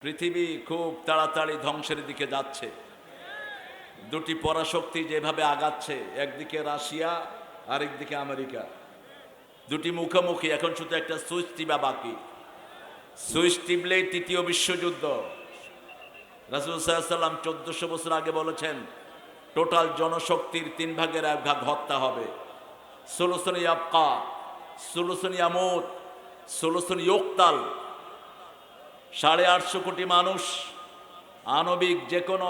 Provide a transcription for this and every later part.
পৃথিবী খুব তাড়াতাড়ি ধ্বংসের দিকে যাচ্ছে। দুটি পরাশক্তি যেভাবে আগাচ্ছে, একদিকে রাশিয়া আরেকদিকে আমেরিকা, দুটি মুখোমুখি। এখন শুধু একটা সুইচ টিপা বাকি। সুইচ টিপলেই তৃতীয় বিশ্বযুদ্ধ। রাসূল সাল্লাল্লাহু আলাইহি ওয়াসাল্লাম 1400 বছর আগে বলেছেন, টোটাল জনশক্তির 3 ভাগের 1 ভাগ হত্যা হবে। সুলুসুন ইয়াবকা, সুলুসুন ইয়ামুত, সুলুসুন ইউকতাল। 850 কোটি মানুষ, আণবিক যে কোনো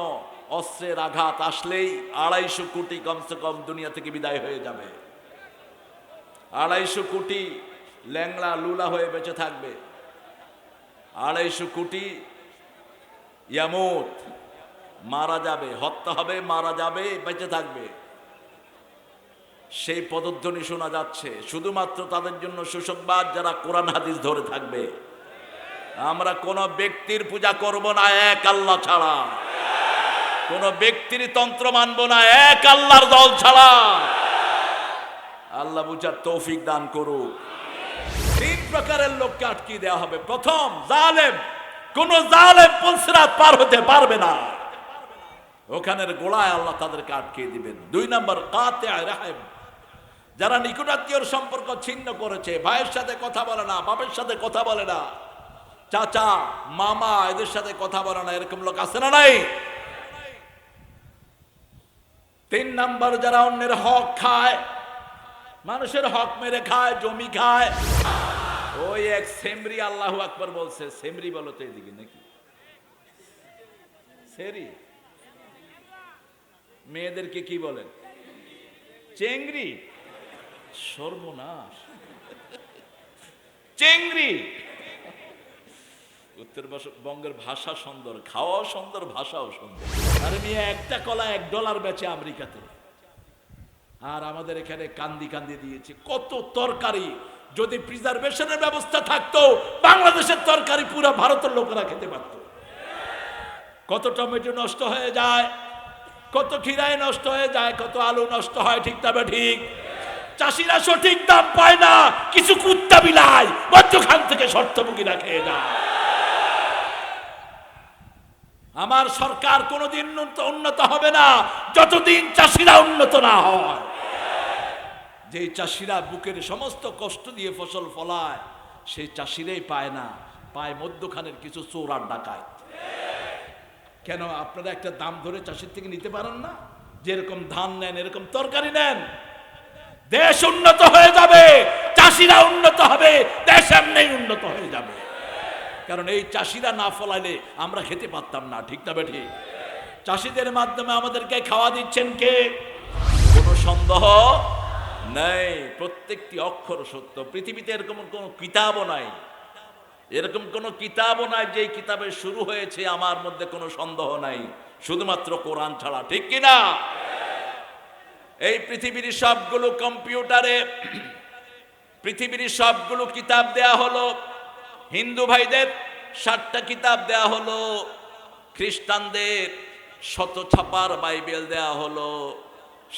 অস্ত্রের আঘাত আসলেই 250 কোটি কমসে কম দুনিয়া থেকে বিদায় হয়ে যাবে। 250 কোটি ল্যাংলা লুলা হয়ে বেঁচে থাকবে। 250 কোটি ইয়ামুত, মারা যাবে, হত্যা হবে, মারা যাবে, বেঁচে থাকবে। সেই পদধ্বনি শোনা যাচ্ছে। শুধুমাত্র তাদের জন্য সুসংবাদ যারা কোরআন হাদিস ধরে থাকবে। আমরা কোন ব্যক্তির পূজা করব না এক আল্লাহ ছাড়া, কোন ব্যক্তির তন্ত্র মানব না এক আল্লাহর দল ছাড়া। আল্লাহ বুঝার তৌফিক দান করুক। 3 প্রকারের লোককে আটকিয়ে দেওয়া হবে। প্রথম, জালেম। কোন জালেম পুলসিরাত পার হতে পারবে না, ওখানের গোড়ায় আল্লাহ তাদেরকে আটকিয়ে দিবেন। 2 নম্বর, কাতিআ রাহিম। যারা নিকটাত্মীয়র সম্পর্ক ছিন্ন করেছে, ভাইয়ের সাথে কথা বলে না, বাপের সাথে কথা বলে না, চাচা মামা এদের সাথে কথা বলে না, এরকম লোক আছে না নাই? 3 নাম্বার, যারা অন্যের হক খায়, মানুষের হক মেরে খায়, জমি খায়। ওই এক সেমরি, আল্লাহু আকবার বলছে। সেমরি বলো তো এদিকে নাকি? সেরি মেয়েদেরকে কি বলেন? চেংড়ি। সর্বনাশ, চেংড়ি। উত্তরবঙ্গের ভাষা সুন্দর, খাওয়াও সুন্দর, ভাষাও সুন্দর। আরে মেয়ে একটা কলা $1 বেচে আমেরিকাতে, আর আমাদের এখানে কান্দি কান্দি দিয়েছে। কত তরকারি, যদি প্রিজারভেশনের ব্যবস্থা থাকতো, বাংলাদেশের তরকারি পুরো ভারতের লোকেরা খেতে পারত। কত টমেটো নষ্ট হয়ে যায়, কত খিরাই নষ্ট হয়ে যায়, কত আলু নষ্ট হয়, ঠিক তবে ঠিক। চাষিরা সঠিক দাম পায় না, কিছু কুত্তা বিলাই মধ্যখান থেকে শর্তভোগীরা খেয়ে যায়। আমার সরকার কোনোদিন উন্নত হবে না যতদিন চাষিরা উন্নত না হয়। যে চাষিরা বুকের সমস্ত কষ্ট দিয়ে ফসল ফলায়, সেই চাষিরাই পায় না, পায় মধ্যখানের কিছু চোর আর ডাকাত। কেন আপনারা একটা দাম ধরে চাষির থেকে নিতে পারেন না? যেরকম ধান নেন এরকম তরকারি নেন, দেশ উন্নত হয়ে যাবে, চাষিরা উন্নত হবে, দেশ এমনি উন্নত হয়ে যাবে। কারণ এই চাষিরা না ফলাইলে আমরা খেতে পারতাম না, ঠিক না বেঠি? চাষিদের মাধ্যমে আমাদেরকে খাওয়া দিচ্ছেন কে? কোনো সন্দেহ নাই, প্রত্যেকটি অক্ষর সত্য। পৃথিবীতে এরকম কোনো কিতাবও নাই, এরকম কোনো কিতাবও নাই যে কিতাবে শুরু হয়েছে আমার মধ্যে কোনো সন্দেহ নাই, শুধুমাত্র কোরআন ছাড়া, ঠিক কিনা? এই পৃথিবীর সবগুলো কম্পিউটারে পৃথিবীর সবগুলো কিতাব দেয়া হলো। হিন্দু ভাইদের 7টা কিতাব দেয়া হলো, খ্রিস্টানদের 100 ছাপার বাইবেল দেয়া হলো,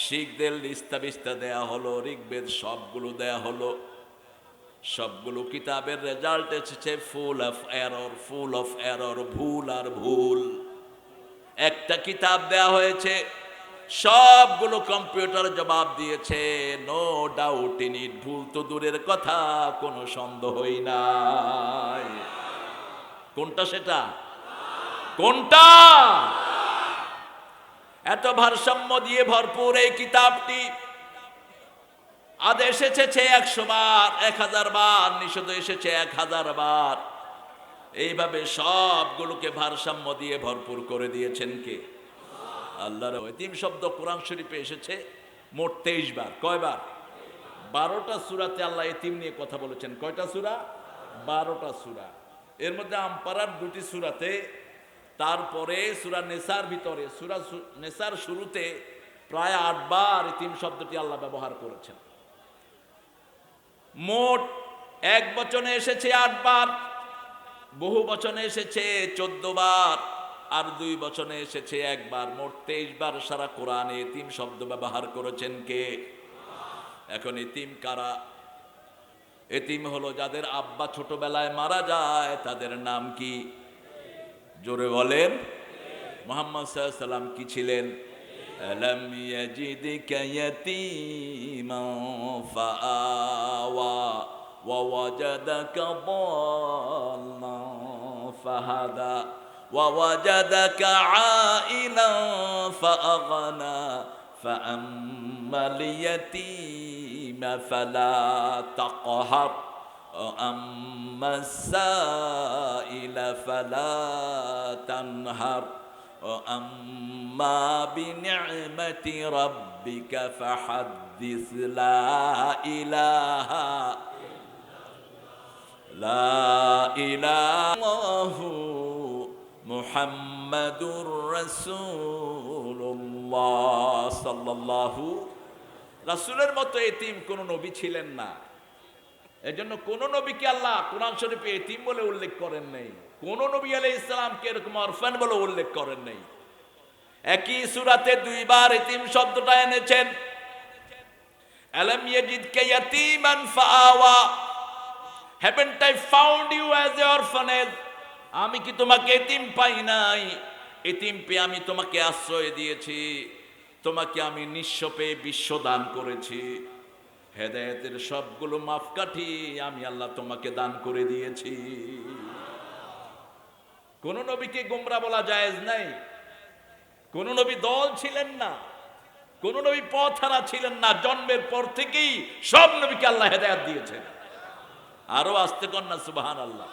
শিখদের লিস্তা বিস্তা দেয়া হলো, ঋগ্বেদ সবগুলো দেয়া হলো। সবগুলো কিতাবের রেজাল্ট এসেছে full of error, full of error, ভুল আর ভুল। একটা কিতাব দেয়া হয়েছে, সবগুলো কম্পিউটার জবাব দিয়েছে, নো ডাউট ইন ইট। ভুল তো দূরের কথা, কোনো সন্দেহই নাই। কোনটা সেটা? কোনটা? এত ভারসাম্য দিয়ে ভরপুর এই কিতাবটি। আদেশ এসেছে 100 বার, 1000 বার, নিষেধ এসেছে 1000 বার। এইভাবে সবগুলোকে ভারসাম্য দিয়ে ভরপুর করে দিয়েছেন কে? আল্লাহর। এতিম শব্দ কোরআন শরীফে এসেছে মোট 23 বার। কয়বার? 12টা সূরাতে আল্লাহ এতিম নিয়ে কথা বলেছেন। কয়টা সূরা? 12টা সূরা। এর মধ্যে আমপারার 2টি সূরাতে, তারপরে সূরা নেসার ভিতরে, সূরা নেসার শুরুতে প্রায় 8 বার এতিম শব্দটি আল্লাহ ব্যবহার করেছেন। মোট এক বচনে এসেছে 8 বার, বহু বচনে এসেছে 14 বার, আর 2 বচনে এসেছে 1 বার। মোট 23 বার সারা কোরআনে এতিম শব্দ ব্যবহার করেছেন কে? এখন এতিম কারা? এতিম হলো যাদের আব্বা ছোটবেলায় মারা যায়, তাদের নাম কি? জোরে বলেন। মুহাম্মদ সাল্লাল্লাহু আলাইহি সাল্লাম কি ছিলেন? আলাম ইয়াজিদকা ইয়াতীমান ফাআওয়া ওয়া ওয়াজাদাকা দাল্লান ফাহাদা ওয়া ওয়াজাদাকা আইলান ফাআগনা ফাআম্মাল ইয়াতীমা ফালা তাকহার وأما السائل فلا تنهر وأما بنعمة ربك فحدث لا إله الله محمد رسول الله صلى الله রাসূলের মতো এতিম কোন নবী ছিলেন না। এজন্য কোন নবীকে আল্লাহ কোরআন শরীফে এতিম বলে উল্লেখ করেন নাই, কোন নবী আলাইহিস সালামকে এরকম অরফান বলে উল্লেখ করেন নাই। একই সূরাতে দুইবার এতিম শব্দটা এনেছেন। আলাম ইয়াজিদকা ইয়াতীমান ফাআওয়া, haven't I found you as a orphanage, আমি কি তোমাকে এতিম পাই নাই? এতিম পেয়ে আমি তোমাকে আশ্রয় দিয়েছি, তোমাকে আমি নিঃস্ব পেয়ে বিশ্ব দান করেছি, হেদায়েতের সবগুলো মাপকাঠি আমি আল্লাহ তোমাকে দান করে দিয়েছি। কোন নবীকে গোমরা বলা জায়েজ নাই, কোন নবী দল ছিলেন না, কোন নবী পথহারা ছিলেন না। জন্মের পর থেকেই সব নবীকে আল্লাহ হেদায়েত দিয়েছেন। আরো আস্তে কন্যা সুবহানাল্লাহ।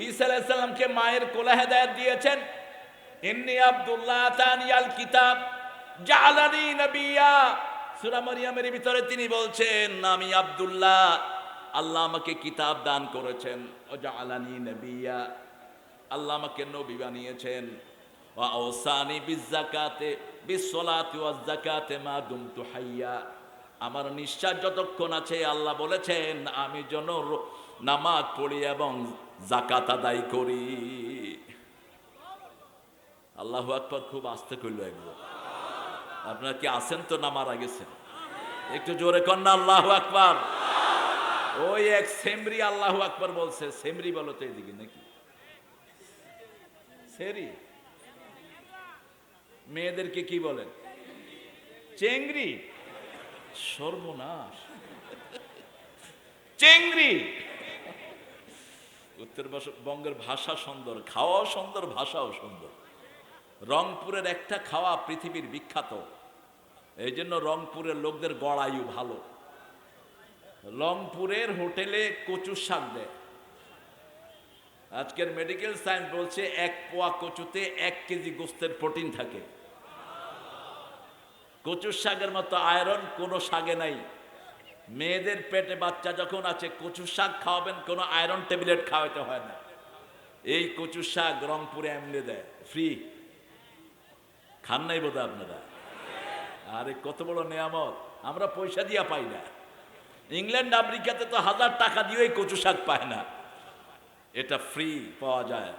ঈসা আলাইহিস সালামকে মায়ের কোলে হেদায়েত দিয়েছেন। ইন্নী আব্দুল্লাহ আতানিয়াল কিতাব জাআলানি নবিয়্যা, সূরা মারইয়ামের ভিতরে তিনি বলছেন, আমি আব্দুল্লাহ, আল্লাহ আমাকে কিতাব দান করেছেন। ও জাআলানি নবিয়্যা, আল্লাহ আমাকে নবী বানিয়েছেন। ওয়া আওসানি বিযাকাতে বিসসালাতি ওয়াজ যাকাতে মা দুমতু হাইয়া, আমার নিঃশ্বাস যতক্ষণ আছে আল্লাহ বলেছেন আমি যেন নামাজ পড়ি এবং যাকাত আদায় করি। আল্লাহু আকবার। খুব আস্তে কইল একবার। আপনারা কি আছেন তো না মারা গেছেন? একটু জোরে কর না আল্লাহু আকবার। ওই এক সেমরি আল্লাহু আকবার বলছে। সেমরি বলো তো এদিকে নাকি? সেরি মেয়েদেরকে কি বলেন? চেংড়ি। সর্বনাশ, চেংড়ি। উত্তরবঙ্গের ভাষা সুন্দর, খাওয়াও সুন্দর, ভাষাও সুন্দর। রংপুরের একটা খাওয়া পৃথিবীর বিখ্যাত, এই জন্য রংপুরের লোকদের গড়ায়ু ভালো। রংপুরের হোটেলে কচুর শাক দেয়। আজকের মেডিকেল সায়েন্স বলছে 1 পোয়া কচুতে 1 কেজি গোস্তের প্রোটিন থাকে। কচুর শাকের মতো আয়রন কোনো শাকে নাই। মেয়েদের পেটে বাচ্চা যখন আছে কচুর শাক খাওয়াবেন, কোনো আয়রন ট্যাবলেট খাওয়াতে হয় না। এই কচুর শাক রংপুরে এমনি দেয় ফ্রি। খান নাই বোধহয় আপনারা? আরে কত বড় নেয়ামত, আমরা পয়সা দিয়া পাই না। ইংল্যান্ড আমেরিকাতে তো 1000 টাকা দিয়েই কচু শাক পায় না, এটা ফ্রি পাওয়া যায়।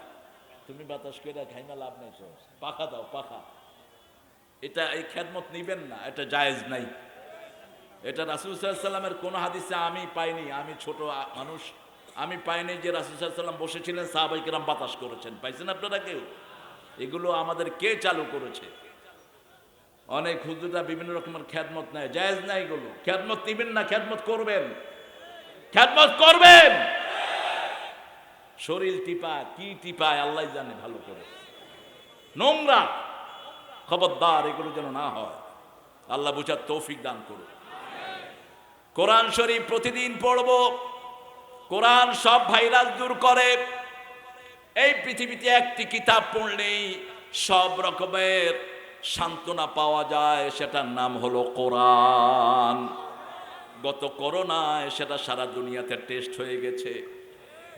তুমি বাতাস করে খাই না, লাভ নাই, পাখা দাও পাখা। এটা এই খেদমত নিবেন না, এটা জায়েজ নাই। এটা রাসূল সাল্লাল্লাহু আলাইহি সাল্লামের কোন হাদিসে আমি পাইনি, আমি ছোট মানুষ, আমি পাইনি যে রাসূল সাল্লাল্লাহু আলাইহি সাল্লাম বসেছিলেন সাহাবায়ে কেরাম বাতাস করেছেন। পাইছেন আপনারা কেউ? এগুলো আমাদের কে চালু করেছে? অনেক হুজুররা বিভিন্ন রকমের খেদমত নেয়, জায়েজ নাই এগুলো। খেদমত নিবেন না, খেদমত করবেন, খেদমত করবেন। শরীর টিপা কি টিপায় আল্লাহ জানে ভালো করে, নোংরা। খবরদার এগুলো যেন না হয়। আল্লাহ বুঝার তৌফিক দান করুন। কোরআন শরীফ প্রতিদিন পড়ব। কোরআন সব ভাইরাস দূর করে। এই পৃথিবীতে একটি কিতাব পড়লেই সব রকমের সান্ত্বনা পাওয়া যায়, সেটার নাম হলো কোরআন। গত করোনায় সেটা সারা দুনিয়াতে টেস্ট হয়ে গেছে।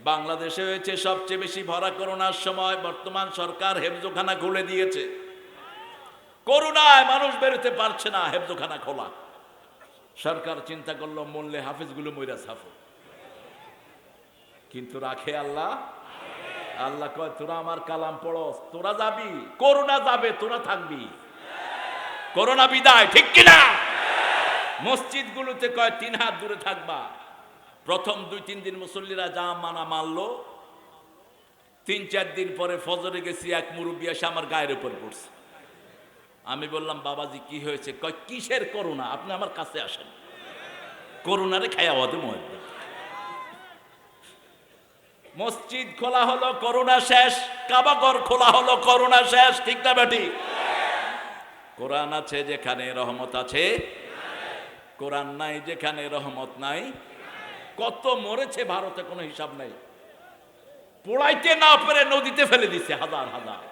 বাংলাদেশে হয়েছে সবচেয়ে বেশি ভরা করোনার সময়। বর্তমান সরকার হেফজোখানা খুলে দিয়েছে। করোনায় মানুষ বেরোতে পারছে না, হেফজোখানা খোলা। সরকার চিন্তা করলো মরলে হাফেজগুলো মইরা সাফো, কিন্তু রাখে আল্লাহ। আল্লাহ কয় তোরা আমার কালাম পড়স, তোরা যাবি, করোনা যাবে, তোরা থাকবি। করোনা বিদায়, ঠিক কিনা? মসজিদ গুলোতে কয় 3 হাত দূরে থাকবা। প্রথম 2-3 দিন মুসল্লিরা যা মানা মানলো, 3-4 দিন পরে ফজরে গেছি, এক মুরব্বী এসে আমার গায়ের উপর পড়ছে। আমি বললাম, বাবাজি কি হয়েছে? কয়, কিসের করোনা? আপনি আমার কাছে আসেন, করোনারে খায়া হতে মধ্যে। মসজিদ খোলা হলো, করোনা শেষ। কাবাঘর খোলা হলো, করোনা শেষ। ঠিক না বেটি? কোরআন আছে যেখানে রহমত আছে, কোরআন নাই যেখানে রহমত নাই। কত মরেছে ভারতে কোনো হিসাব নাই। পোড়াইতে না পেরে নদীতে ফেলে দিচ্ছে হাজার হাজার।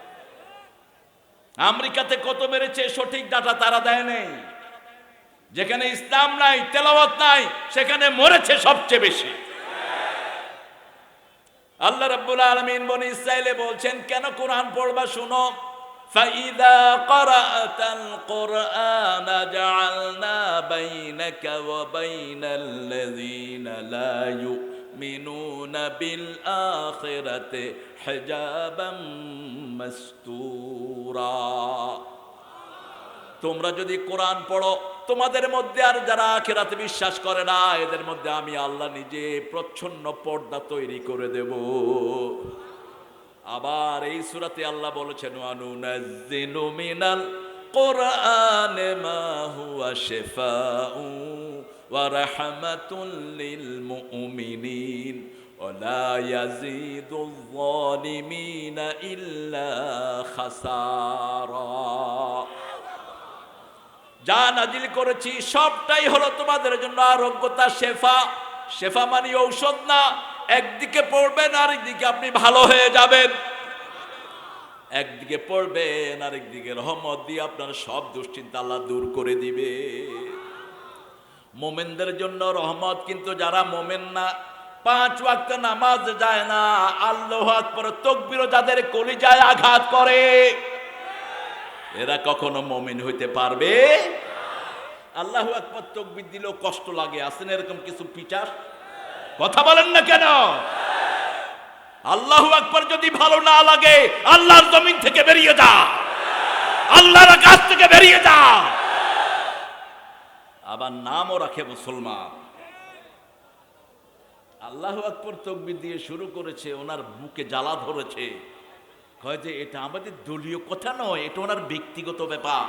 আমেরিকাতে কত মেরেছে সঠিক ডাটা তারা দেয় নাই। যেখানে ইসলাম নাই, তেলাওয়াত নাই, সেখানে মরেছে সবচেয়ে বেশি। আল্লাহ রাব্বুল আলামিন বনি ইসরাইলে বলছেন, কেন কোরআন পড়বা? শুনো, فَإِذَا قَرَأْتَ الْقُرْآنَ جَعَلْنَا بَيْنَكَ وَبَيْنَ الَّذِينَ لَا يُؤْمِنُونَ بِالْآخِرَةِ حِجَابًا مَسْتُورًا। তোমরা যদি কোরআন পড়ো, তোমাদের মধ্যে আর যারা আখিরাতে বিশ্বাস করে না, এদের মধ্যে আমি আল্লাহ নিজে প্রচ্ছন্ন পর্দা তৈরি করে দেব। আবার এই সূরাতে আল্লাহ বলেছেন, ওয়ানুনাজ্জিলু মিনাল কুরআনি মা হুয়া শিফাউ ওয়া রাহমাতুল লিল মুমিনিন ওয়া লা ইয়াজিদুয যালিমিনা ইল্লা খাসারা। যা নাজিল করেছি সবটাই হলো তোমাদের জন্য আরোগ্যতা, শেফা। শেফা মানে ঔষধ না। একদিকে পড়বেন, আরেকদিকে আপনি ভালো হয়ে যাবেন। একদিকে পড়বেন, আরেকদিকে রহমত দিয়ে আপনার সব দুশ্চিন্তা আল্লাহ দূর করে দিবে। মোমেনদের জন্য রহমত, কিন্তু যারা মোমেন না, 5 ওয়াক্ত নামাজ যায় না, আল্লাহু আকবার তাকবীর যাদের কলিজায় আঘাত করে, এরা কখনো মুমিন হইতে পারবে? আল্লাহু আকবার তাকবীর দিলেও কষ্ট লাগে। আছেন এরকম কিছু পিটার? কথা বলেন না কেন? আল্লাহু আকবার যদি ভালো না লাগে, আল্লাহর জমিন থেকে বেরিয়ে যা, আল্লাহর কাছ থেকে বেরিয়ে যা। আবার নামও রাখে মুসলমান। আল্লাহু আকবার তাকবীর দিয়ে শুরু করেছে, ওনার বুকে জ্বালা ধরেছে। কয় যে এটা আমাদের দলীয় কথা নয়, এটা ওনার ব্যক্তিগত ব্যাপার।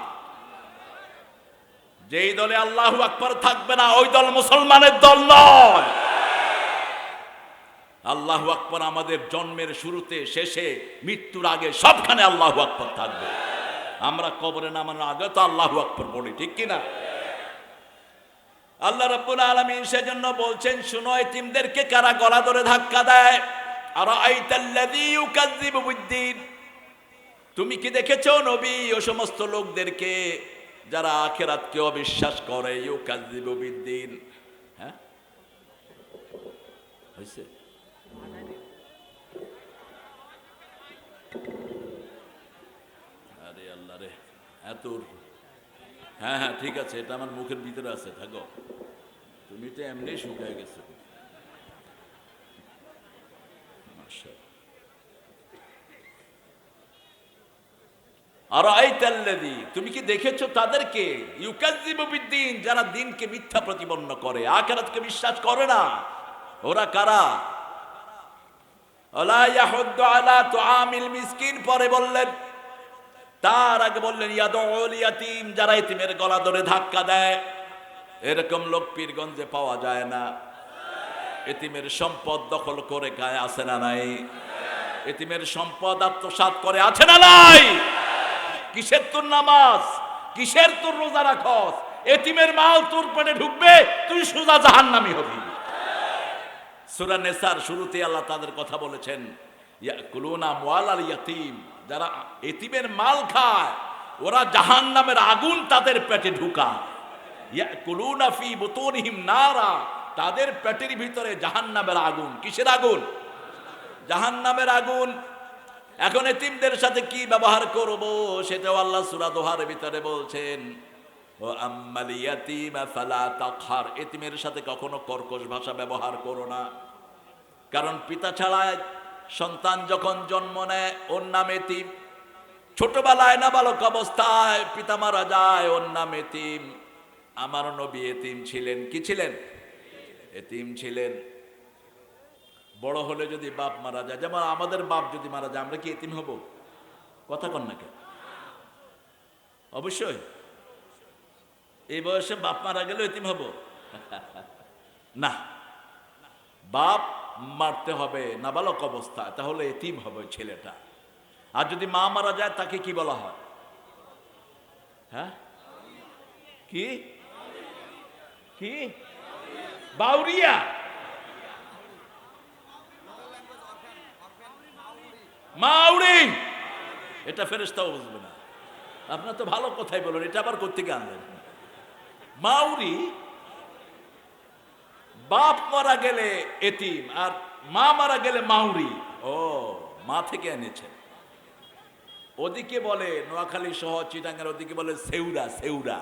যেই দলে আল্লাহু আকবার থাকবে না, ওই দল মুসলমানের দল নয়। আল্লাহু আকবার আমাদের জন্মের শুরুতে, শেষে, মৃত্যুর আগে সবখানে আল্লাহু আকবার থাকবে। আমরা কবরে নামানোর আগে তো আল্লাহু আকবার বলি, ঠিক কিনা? আল্লাহ রাব্বুল আলামিন সেজন্য বলছেন, শুনো, এতিমদেরকে কারা গলা ধরে ধাক্কা দেয়? আরাআইতাল্লাযী ইউকাযযিবু বিদ্দীন। তুমি কি দেখেছো নবী ও সমস্ত লোকদেরকে যারা আখিরাতকে অবিশ্বাস করে? ইউকাযযিবু বিদ্দীন। হ্যাঁ হইছে? আরে আল্লাহ রে, এত। হ্যাঁ হ্যাঁ ঠিক আছে, এটা আমার মুখের ভিতরে আছে, থাকো। তুমি তো এমনি শুকায় গেছো। আরাআইতাল্লাযী, তুমি কি দেখেছো তাদেরকে? ইউকাযযিবু বিদ্দীন, যারা দিনকে মিথ্যা প্রতিপন্ন করে, আখিরাতকে বিশ্বাস করে না। ওরা কারা? ওয়ালা ইয়াহুদ্দু আলা তুআমিল মিসকিন। পরে বললেন, তার আগে বললেন ইয়াদউল ইয়াতীম, যারা এতিমের গলা ধরে ধাক্কা দেয়। এরকম লোক পীরগঞ্জে পাওয়া যায় না। এতিমের সম্পদ দখল করে খায়, আছে না নাই? এতিমের সম্পদ আত্মসাৎ করে, আছে না নাই? কিসের তোর নামাজ, কিসের তোর রোজা রাখস? এতিমের মাল তোর পেটে ঢুকবে, তুই সোজা জাহান্নামী হবি। সূরা নিসার শুরুতে আল্লাহ তাদের কথা বলেছেন, ইয়াকুলুনা আমওয়ালাল ইয়াতীম, যারা এতিমের মাল খায়, ওরা জাহান্নামের আগুন তাদের পেটে ঢুকায়। ইয়াকুলুনা ফি বুতুনিহিম নারা, তাদের পেটের ভিতরে জাহান্নামের আগুন। কিসের আগুন? জাহান্নামের আগুন। এখন এতিমদের সাথে কি ব্যবহার করব, সেটাও আল্লাহ সূরা দোহার ভিতরে বলছেন, ও আম্মাল ইয়াতীমা ফালা তাকহার, এতিমের সাথে কখনো কর্কশ ভাষা ব্যবহার করো না। কারণ পিতা ছাড়া সন্তান যখন জন্ম নেয়, ওর নাম এতিম। ছোটবেলায় নাবালক অবস্থায় পিতা মারা যায়, ওর নাম এতিম। আমার নবী এতিম ছিলেন। কি ছিলেন? এতিম ছিলেন। বড় হলে যদি বাপ মারা যায়, যেমন আমাদের বাপ যদি মারা যায়, আমরা কি এতিম হব? কথা কন না কেন? অবশ্যই। এই বয়সে বাপ মারা গেলে এতিম হব না, বাপ মারতে হবে নাবালক অবস্থায়, তাহলে এতিম হবে ছেলেটা। আর যদি মা মারা যায় তাকে কি বলা হয়? হ্যাঁ, কি কি? বাউরিয়া। মাউরি, এটা ফেরেশতাও বুঝবে না। আপনার তো ভালো কথাই বলেন, এটা আবার কোত্থেকে আনলেন? মাউরি, বাপ মারা গেলে এতিম আর মা মারা গেলে মাউরি। ও, মা থেকে এনেছেন। ওদিকে বলে নোয়াখালী সহ চিটাঙ্গের ওদিকে বলে সেউরা। সেউরা,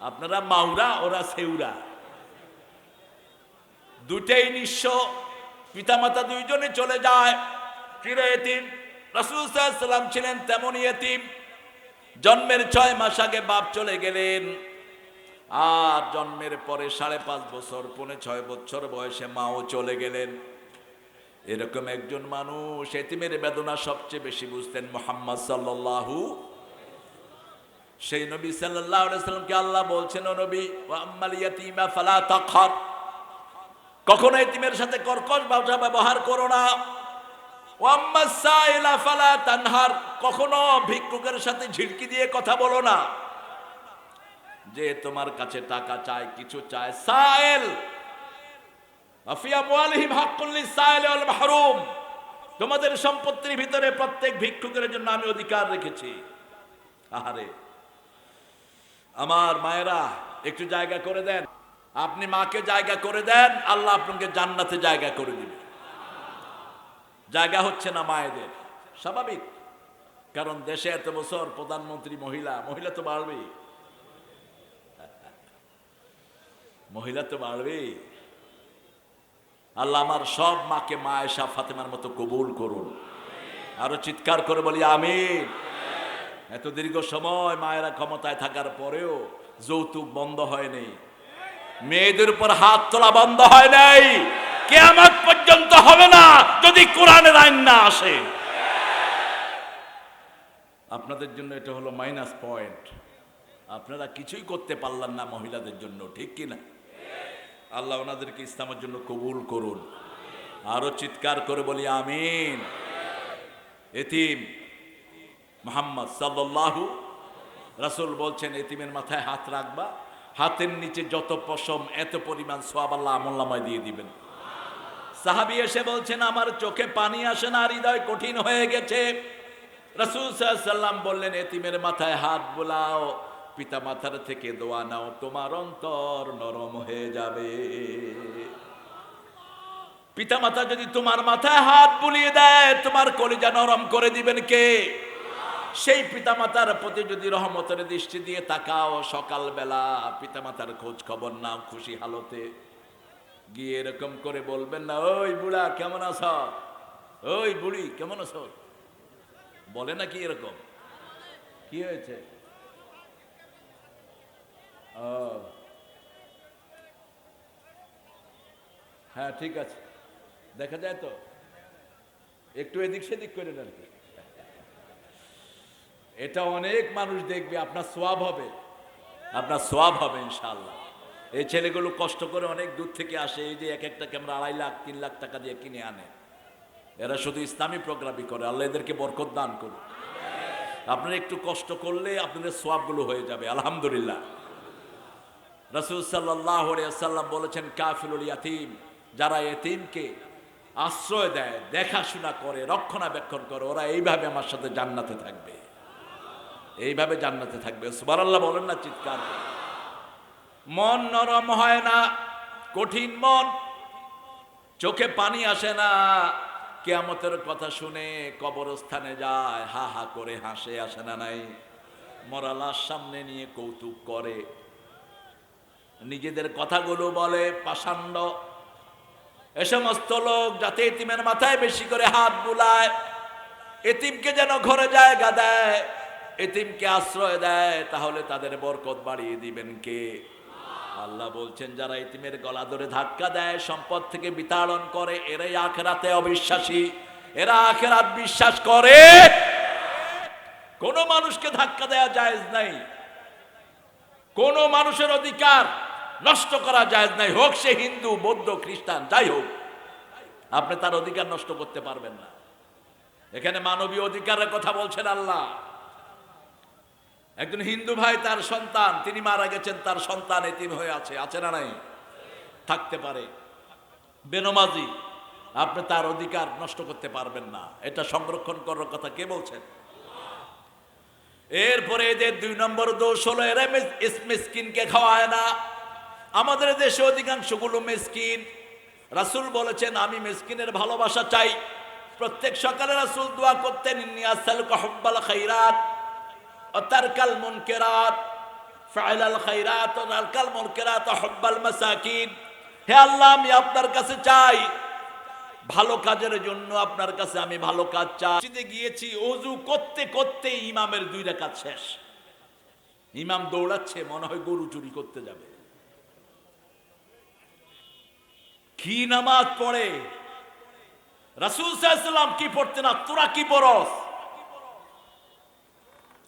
আপনারা মাউরা, ওরা সেউরা। দুটেই নিঃস্ব, পিতামাতা দুইজনে চলে যায়, চির এতিম। রাসূল সাল্লাল্লাহু আলাইহি ওয়াসাল্লাম ছিলেন তেমনই এতিম। জন্মের 6 মাস আগে বাপ চলে গেলেন, আর জন্মের পরে 5.5 বছর, 5.5 বছর বয়সে মাও চলে গেলেন। এরকম একজন মানুষ, এতিমের বেদনা সবচেয়ে বেশি বুঝতেন মুহাম্মদ সাল্লাল্লাহু। সেই নবী সাল্লাল্লাহু আলাইহি ওয়াসাল্লামকে আল্লাহ বলছেন, ও নবী, ওয়া আম্মাল ইয়াতীমা ফালা তাকহার, কখনো এতিমের সাথে কর্কশ ভাষা ব্যবহার করো না। ওয়া আম্মাস সাইলা ফালা তানহার, কখনো ভিক্ষুকের সাথে ঝিড়কি দিয়ে কথা বলো না। যে তোমার কাছে টাকা চায়, কিছু চায়, সাইল আফি আমওয়ালিহিম হাক্কুল লিসাইল ওয়াল মাহরুম, তোমাদের সম্পত্তির ভিতরে প্রত্যেক ভিক্ষুকের জন্য আমি অধিকার রেখেছি। আহারে আমার মায়েরা, একটু জায়গা করে দেন। আপনি মাকে জায়গা করে দেন, আল্লাহ আপনাকে জান্নাতে জায়গা করে দিবে। জায়গা হচ্ছে না মায়েদের, স্বাভাবিক, কারণ দেশে এত বছর প্রধানমন্ত্রী মহিলা, মহিলা তো বাড়বেই, মহিলা তো বাড়বেই। আল্লাহ আমার সব মাকে মা আয়েশা ফাতেমার মতো কবুল করুন। আরো চিৎকার করে বলি আমিন। এত দীর্ঘ সময় মায়েরা ক্ষমতায় থাকার পরেও যৌতুক বন্ধ হয় নাই, মেয়েদের উপর হাত তোলা বন্ধ হয় নাই, কিয়ামত পর্যন্ত হবে না যদি কোরআনের আইন না আসে। আপনাদের জন্য এটা হলো মাইনাস পয়েন্ট। আপনারা কিছুই করতে পারলেন না মহিলাদের জন্য, ঠিক কিনা? আল্লাহ ওনাদেরকে ইসলামের জন্য কবুল করুন। আরো চিৎকার করে বলি আমিন। এতিম মুহাম্মদ সাল্লাল্লাহু, রাসূল বলছেন এতিমের মাথায় হাত রাখবা, হাতের নিচে যত পশম এত পরিমাণ সওয়াব আল্লাহ আমলনামায় দিয়ে দিবেন। সাহাবী এসে বলছেন আমার চোখে পানি আসে না, হৃদয় কঠিন হয়ে গেছে। রাসূল সাল্লাল্লাহু আলাইহি ওয়াসাল্লাম বললেন এতিমের মাথায় হাত বুলাও, পিতা মাতার থেকে দোয়া নাও, তোমার অন্তর নরম হয়ে যাবে। পিতা মাতা যদি তোমার মাথায় হাত বুলিয়ে দেয়, তোমার কলিজা নরম করে দিবেন কে? সেই পিতা মাতার প্রতি যদি রহমতের দৃষ্টি দিয়ে তাকাও, সকালবেলা পিতা মাতার খোঁজ খবর নাও, খুশি হালতে গিয়ে এরকম করে বলবেন না, ওই বুড়া কেমন আছো, ওই বুড়ি কেমন আছো, বলে না কি এরকম? কি হয়েছে? হ্যাঁ ঠিক আছে, দেখা যায় তো, একটু এদিক সেদিক করে আর কি। এটা অনেক মানুষ দেখবে, আপনার সোয়াব হবে, আপনার সোয়াব হবে ইনশাআল্লাহ। এই ছেলেগুলো কষ্ট করে অনেক দূর থেকে আসে, এই যে এক একটা ক্যামেরা 2.5 লাখ 3 লাখ টাকা দিয়ে কিনে আনে, এরা শুধু ইসলামী প্রোগ্রামই করে। আল্লাহ এদেরকে বরকত দান করুন। আপনারা একটু কষ্ট করলে আপনাদের সোয়াবগুলো হয়ে যাবে আলহামদুলিল্লাহ। রাসূল সাল্লাল্লাহু আলাইহি ওয়াসাল্লাম বলেছেন কাফিলুল ইয়াতীম, যারা এতিমকে আশ্রয় দেয়, দেখাশোনা করে, রক্ষণাবেক্ষণ করে, ওরা এইভাবে আমার সাথে জান্নাতে থাকবে, এইভাবে জান্নাতে থাকবে। সুবহানাল্লাহ বলেন না চিৎকার। মন নরম হয় না, কঠিন মন, চোখে পানি আসে না, কিয়ামতের কথা শুনে কবরস্থানে যায়, হা হা করে হাসে, আসে না নাই? মরা লাশ সামনে নিয়ে কৌতুক করে, নিজেদের কথাগুলো বলে পাষাণ্ড। এ সমস্ত লোক যাতে এতিমের মাথায় বেশি করে হাত বুলায়, এতিমকে যেন ঘরে জায়গা দেয়, এতিমকে আশ্রয় দেয়, তাহলে তাদের বরকত বাড়িয়ে দিবেন কে? আল্লাহ বলছেন যারা ইতিমের গলা ধরে ধাক্কা দেয়, সম্পদ থেকে বিতাড়ন করে, এরাই আখিরাতে অবিশ্বাসী। এরা আখিরাত বিশ্বাস করে। কোন মানুষকে ধাক্কা দেওয়া জায়েজ নাই, কোন মানুষের অধিকার নষ্ট করা জায়েজ নাই, হোক সে হিন্দু, বৌদ্ধ, খ্রিস্টান, যাই হোক, আপনি তার অধিকার নষ্ট করতে পারবেন না। এখানে মানবীয় অধিকারের কথা বলছেন আল্লাহ। একজন হিন্দু ভাই, তার সন্তান, তিনি মারা গেছেন, তার সন্তান এতিম হয়ে আছে, আছে না নাই? থাকতে পারে। বেনমাজি, আপনি তার অধিকার নষ্ট করতে পারবেন না, এটা সংরক্ষণ করার কথা কে বলছেন? এরপরে এদের 2 নম্বর দোষ হলো এরা মিসকিনকে খাওয়ায় না। আমাদের দেশে অধিকাংশগুলো মিসকিন। রাসূল বলেছেন আমি মিসকিনের ভালোবাসা চাই। প্রত্যেক সকালে রাসূল দোয়া করতেন ইন্নী আসআলুকা হুব্বাল খাইরাত ওয়া তারকাল মুনকারাত, ফাইলাল খাইরাত ওয়া তারকাল মুনকারাত ওয়া হুব্বাল মাসাকিন। হে আল্লাহ, আমি আপনার কাছে চাই, ভালো কাজের জন্য আপনার কাছে আমি ভালো কাজ চাই। মসজিদে গিয়েছি, ওযু করতে করতে ইমামের 2 রাকাত শেষ। ইমাম দৌড়াচ্ছে, মনে হয় গরু চুরি করতে যাবে। কি নামাজ পড়ে! রাসূল সাল্লাল্লাহু আলাইহি ওয়াসাল্লাম কি পড়তেন না, তোরা কি পড়স?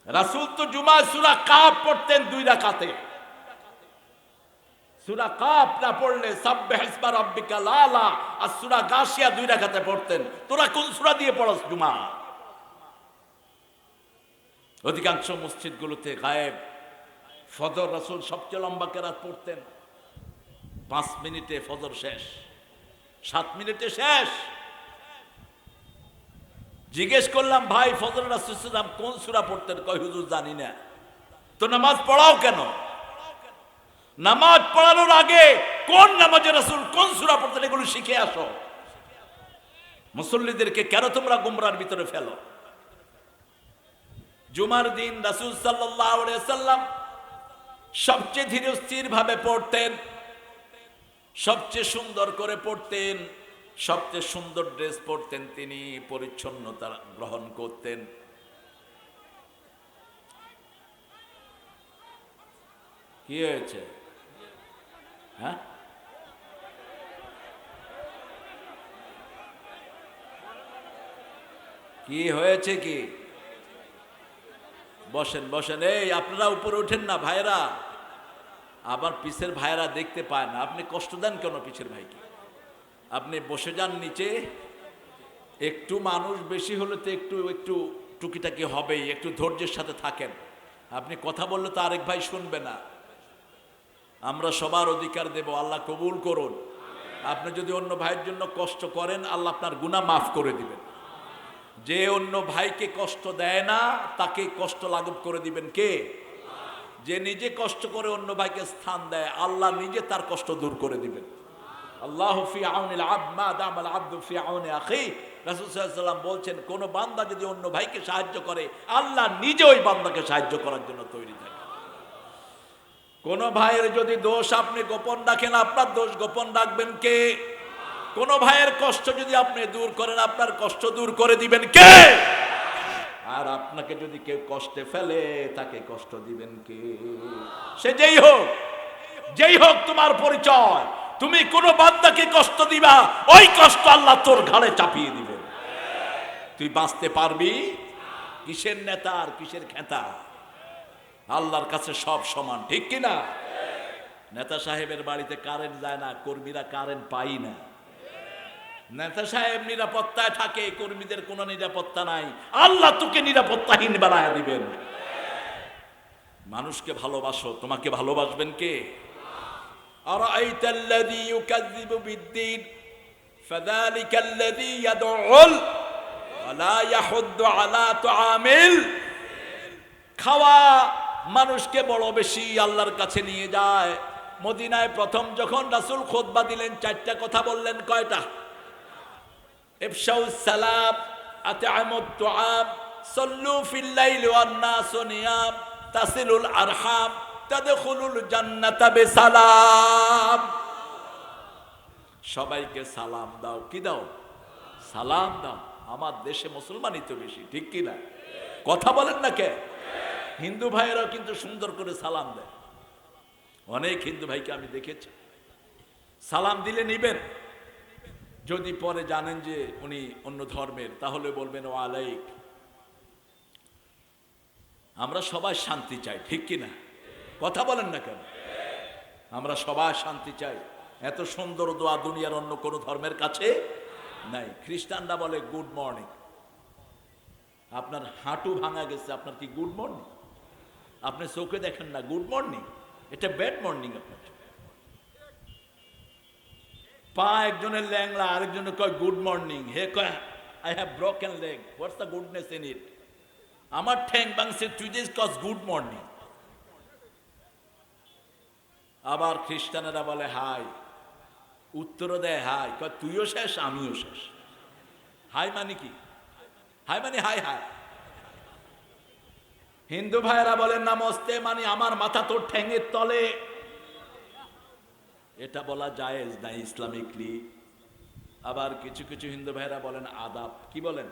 রাসূল তো জুমায় সূরা কাফ পড়তেন 2 রাকাতে। সূরা কাফ না পড়লে সাব্বিহ ইসমা রাব্বিকাল আলা আর সূরা গাশিয়া 2 রাকাতে পড়তেন। তোরা কোন সূরা দিয়ে পড়স জুমা? অধিকাংশ মসজিদগুলোতে গায়েব। ফজর রাসূল সবচেয়ে লম্বা কেরাত পড়তেন, 5 মিনিটে ফজর শেষ, 7 মিনিটে শেষ। জিজ্ঞেস করলাম, ভাই ফজর রাসূল সাল্লাল্লাহু আলাইহি ওয়াসাল্লাম কোন সূরা পড়তেন? কয় হুজুর জানি না। তো নামাজ পড়াও কেন? নামাজ পড়ানোর আগে কোন নামাজে রাসূল কোন সূরা পড়তেন এগুলো শিখে আসো। মুসল্লিদেরকে কেন তোমরা গুমরার ভিতরে ফেলো? জুমার দিন রাসূল সাল্লাল্লাহু আলাইহি ওয়াসাল্লাম সবচেয়ে ধীর স্থির ভাবে পড়তেন, সবচেয়ে সুন্দর করে পড়তেন, সবচেয়ে সুন্দর ড্রেস পরতেন, তিনি পরিচ্ছন্নতা গ্রহণ করতেন। কি হয়েছে? হ্যাঁ, কি হয়েছে? কি বসেন বসেন, এই আপনারা উপরে উঠেন না ভাইরা, আবার পিছের ভাইরা দেখতে পায় না। আপনি কষ্ট দেন কেন পিছের ভাইকে? আপনি বসে যান নিচে। একটু মানুষ বেশি হলে তো একটু একটু টুকিটাকি হবেই, একটু ধৈর্যের সাথে থাকেন। আপনি কথা বললে তো আরেক ভাই শুনবে না। আমরা সবার অধিকার দেব, আল্লাহ কবুল করুন। আপনি যদি অন্য ভাইয়ের জন্য কষ্ট করেন, আল্লাহ আপনার গুনাহ মাফ করে দিবেন। যে অন্য ভাইকে কষ্ট দেয় না তাকে কষ্ট লাঘব করে দিবেন কে? যে নিজে কষ্ট করে অন্য ভাইকে স্থান দেয়, আল্লাহ নিজে তার কষ্ট দূর করে দিবেন। আল্লাহু ফি আউনিল আবদ মা দামাল আবদু ফি আউনি আখি। রাসূল সাল্লাল্লাহু আলাইহি ওয়াসাল্লাম বলছেন, কোন বান্দা যদি অন্য ভাইকে সাহায্য করে, আল্লাহ নিজে ওই বান্দাকে সাহায্য করার জন্য তৈরি থাকে। কোন ভাইয়ের যদি দোষ আপনি গোপন রাখেন, আপনার দোষ গোপন রাখবেন কে? কোন ভাইয়ের কষ্ট যদি আপনি দূর করেন, আপনার কষ্ট দূর করে দিবেন কে? আর আপনাকে যদি কেউ কষ্টে ফেলে, তাকে কষ্ট দিবেন কে? সে যেই হোক তোমার পরিচয়। তুমি কোন বান্দাকে কষ্ট দিবা, ওই কষ্ট আল্লাহ তোর ঘাড়ে চাপিয়ে দিবেন। তুই বাঁচতে পারবি? কিসের নেতা আর কিসের খেতা? আল্লাহর কাছে সব সমান, ঠিক কিনা? নেতা সাহেবের বাড়িতে কারেন্ট যায় না, কর্মীরা কারেন্ট পাই না। নেতা সাহেব নিরাপত্তায় থাকে, কর্মীদের কোনো নিরাপত্তা নাই। আল্লাহ তোকে নিরাপত্তাহীন বানায় দিবেন। মানুষকে ভালোবাসো, তোমাকে ভালোবাসবেন কে? আরাআইতাল্লাযী ইউকাযযিবু বিদ্দীন ফাযালিকাল্লাযী ইয়াদউল ওয়া লা ইয়াহুদ্দু আলা তুআমিল। খাওয়া মানুষকে বড় বেশি আল্লাহর কাছে নিয়ে যায়। মদিনায় প্রথম যখন রাসূল খুতবা দিলেন, 4টা কথা বললেন। কয়টা? ইফশাউস সালাম, আত'আমুত তুআম, সাল্লু ফিল লাইলি ওয়ান নাসু নিয়াম, তাসিলুল আরহাম, তাদখুলুল জান্নাতা বিসালাম। সবাইকে সালাম দাও। কি দাও? সালাম দাও। আমার দেশে মুসলমানই তো বেশি, ঠিক কি না? কথা বলেন না কে? হিন্দু ভাইয়েরাও কিন্তু সুন্দর করে সালাম দেয়। অনেক হিন্দু ভাইকে আমি দেখেছি, সালাম দিলে নিবেন, যদি পরে জানেন যে উনি অন্য ধর্মের তাহলে বলবেন ওয়ালাইক। আমরা সবাই শান্তি চাই, ঠিক কিনা? কথা বলেন না কেন? আমরা সবাই শান্তি চাই। এত সুন্দর দোয়া দুনিয়ার অন্য কোনো ধর্মের কাছে নাই। খ্রিস্টানরা বলে গুড মর্নিং। আপনার হাঁটু ভাঙা গেছে, আপনার কি গুড মর্নিং? আপনি চোখে দেখেন না গুড মর্নিং, এটা ব্যাড মর্নিং। আপনার পা একজনের ল্যাংলা, আরেকজনের কয় গুড মর্নিং, হে কয় I have broken leg, what's the goodness in it? আমার ঠ্যাং ভাঙছে, তুই দিস কজ গুড মর্নিং। আবার খ্রিস্টানেরা বলে হাই, উত্তরও দেয় হাই, কয় তুইও শেষ আমিও শেষ। হাই মানে কি? হাই মানে হাই হাই। হিন্দু ভাইয়েরা বলেন নমস্তে মানে আমার মাথা তোর ঠ্যাঙের তলে। এটা বলা জায়েজ না ইসলামিকলি। আবার কিছু কিছু হিন্দু ভাইয়েরা বলেন আদাব। কি বলেন?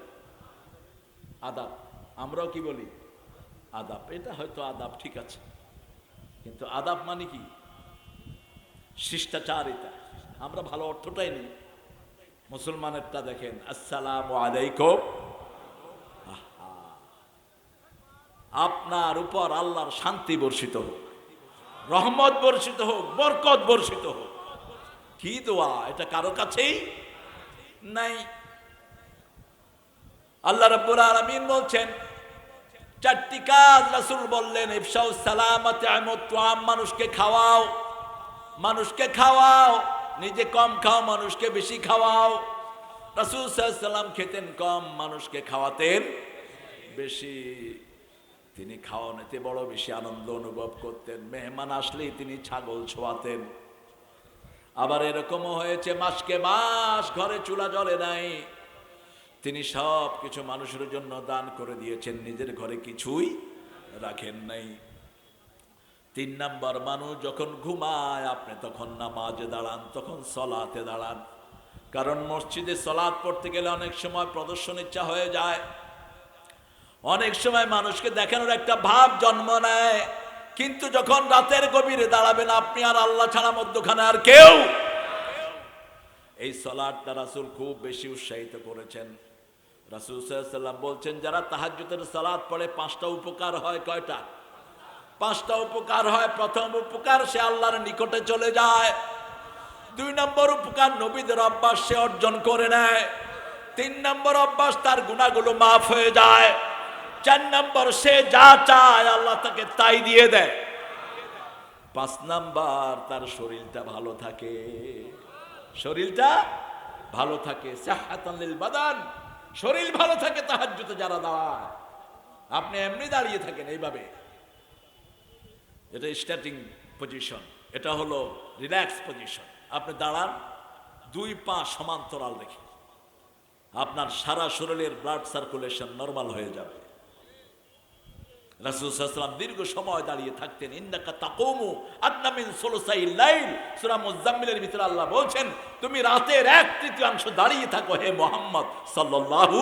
আদাব। আমরাও কি বলি? আদাব। এটা হয়তো আদাব, ঠিক আছে, কিন্তু আদাব মানে কি? শিষ্টাচার। এটা আমরা ভালো অর্থটাই নেই। মুসলমানেরটা দেখেন, আসসালামু আলাইকুম। আপনার উপর আল্লাহর শান্তি বর্ষিত হোক, রহমত বর্ষিত হোক, বরকত বর্ষিত হোক। কি দোয়া? এটা কারো কাছেই নাই। আল্লাহ রাব্বুল আলামিন বলছেন চারটি কাজ রাসূল বললেন, ইফশাউস সালামাত আমুত তুআম, মানুষকে খাওয়াও, মানুষকে খাওয়াও, নিজে কম খাও, মানুষকে বেশি খাওয়াও। রাসূল সাল্লাল্লাহু আলাইহি ওয়াসাল্লাম খেতেন কম, মানুষকে খাওয়াতেন বেশি। তিনি খাওয়ানোতে বড় বেশি আনন্দ অনুভব করতেন। মেহমান আসলেই তিনি ছাগল ছোয়াতেন। আবার এরকমও হয়েছে মাসকে মাস ঘরে চুলা জ্বলে নাই, তিনি সব কিছু মানুষের জন্য দান করে দিয়েছেন, নিজের ঘরে কিছুই রাখেন নাই। 3 নাম্বার, মানুষ যখন ঘুমায় আপনি তখন নামাজে দাঁড়ান, তখন সলাতে দাঁড়ান। কারণ মসজিদে সলাত পড়তে গেলে অনেক সময় প্রদর্শন ইচ্ছা হয়ে যায়, অনেক সময় মানুষকে দেখানোর একটা ভাব জন্ম নেয়। কিন্তু যখন রাতের গভীরে দাঁড়াবেন আপনি আর আল্লাহ ছাড়া মধ্যখানে আর কেউ, এই সালাতটা রাসূল খুব বেশি উৎসাহিত করেছেন। রাসূল সাল্লাল্লাহু আলাইহি ওয়াসাল্লাম বলছেন যারা তাহাজ্জুদের সালাত পড়ে 5টা উপকার হয়। কয়টা? 5টা উপকার হয়। প্রথম উপকার, সে আল্লাহর নিকটে চলে যায়। 2 নম্বর উপকার, নবীদের অভ্যাস সে অর্জন করে নেয়। 3 নম্বর অভ্যাস, তার গুনাহগুলো মাফ হয়ে যায়। 4 নম্বর, সে যা চায় আল্লাহ তাকে তাই দিয়ে দেয়। 5 নাম্বার, তার শরীরটা ভালো থাকে, শরীরটা ভালো থাকে। সিহহাতান লিল বাদান, শরীর ভালো থাকে তাহাজ্জুদে যারা দাঁড়ায়। আপনি এমনি দাঁড়িয়ে থাকেন এইভাবে, এটা স্ট্যাটিং পজিশন, এটা হলো রিল্যাক্স পজিশন। আপনি দাঁড়ান 2 পা সমান্তরাল রেখে, আপনার সারা শরীরের ব্লাড সার্কুলেশন নরমাল হয়ে যাবে। রাসূল সাল্লাল্লাহু আলাইহি ওয়াসাল্লাম দীর্ঘ সময় দাঁড়িয়ে থাকতেন। ইন্নাকা তাকুমু আদনা মিন সুলুসাইল লাইল, সূরা মুজাম্মিলের ভিতরে আল্লাহ বলছেন তুমি রাতের 1/3 দাঁড়িয়ে থাকো হে মুহাম্মদ সাল্লাল্লাহু।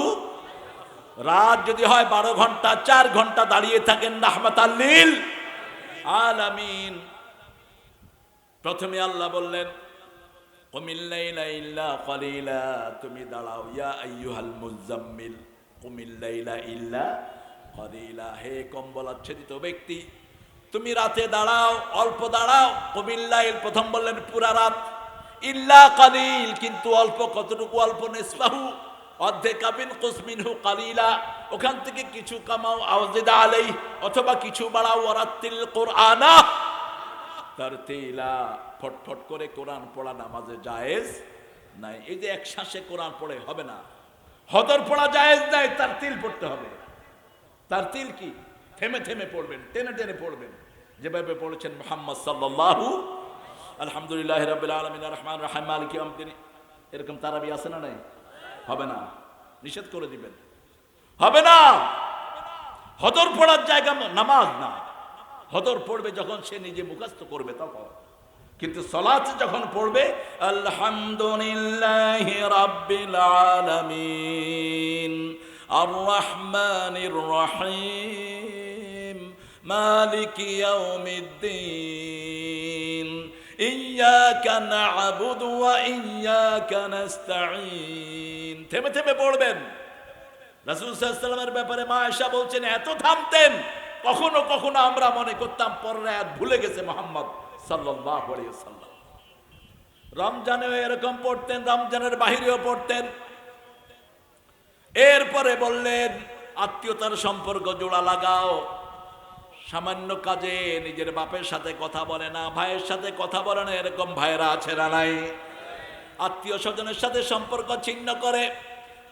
রাত যদি হয় 12 ঘন্টা, 4 ঘন্টা দাঁড়িয়ে থাকেন রাহমাতাল লিল আলামিন। প্রথমে আল্লাহ বললেন কুমিল লাইলা ইল্লা কালিলা, তুমি দাঁড়াও। ইয়া আইয়ুহাল মুজাম্মিল কুমিল লাইলা ইল্লা কালিলা, হে কম্বল আচ্ছাদিত ব্যক্তি তুমি রাতে দাঁড়াও, অল্প দাঁড়াও। কুমিল লাইল, প্রথম বললেন পুরা রাত। ইল্লা কালিল, কিন্তু অল্প। কতটুকু অল্প? নিসফাহু, অর্ধেক। আবিন কুসমিনহু কালিলা, ওখান থেকে কিছু কামাও। আওজিদ আলাই, অথবা কিছু বাড়াও। ওয়ারাতিল কুরআনা তারতিলা, ফটফট করে কোরআন পড়া নামাজে জায়েজ নাই। এই যে এক শ্বাসে কোরআন পড়ে হবে না, হদর পড়া জায়েজ নাই, তারতিল পড়তে হবে। তারতিল কি? থেমে থেমে পড়বেন, টেনে টেনে পড়বেন, যেভাবে পড়েছেন মুহাম্মদ সাল্লাল্লাহু। আলহামদুলিল্লাহি রাব্বিল আলামিন আর রহমানির রহিম মালিকি ইয়াউমিদ্দিন, এরকম তারাবি আছে না নাই? হবে না, নিষেধ করে দিবেন, হবে না। হদর পড়ার জায়গা নামাজ না, হদর পড়বে যখন সে নিজে মুখস্থ করবে তখন। কিন্তু সালাত যখন পড়বে আলহামদুলিল্লাহি রাব্বিল আলামিন আর রহমানির রহিম মালিকি ইয়াউমিদ্দিন ইয়্যাকা না'বুদু ওয়া ইয়্যাকা নাস্তাঈন। থেমে থেমে পড়বেন। রাসূল সাল্লাল্লাহু আলাইহি ওয়াসাল্লামের ব্যাপারে মা আয়েশা বলছেন এত থামতেন, কখনো কখনো আমরা মনে করতাম পরের আয়াত ভুলে গেছে মুহাম্মদ সাল্লাল্লাহু আলাইহি ওয়াসাল্লাম। রমজানেও এরকম পড়তেন, রমজানের বাহিরেও পড়তেন। এরপরে বললেন আত্মীয়তার সম্পর্ক জোড়া লাগাও। সামান্য কাজে নিজের বাপের সাথে কথা বলে না, ভাইয়ের সাথে কথা বলে না, এরকম ভাইয়েরা আছে না নাই? আত্মীয় স্বজনের সাথে সম্পর্ক ছিন্ন করে,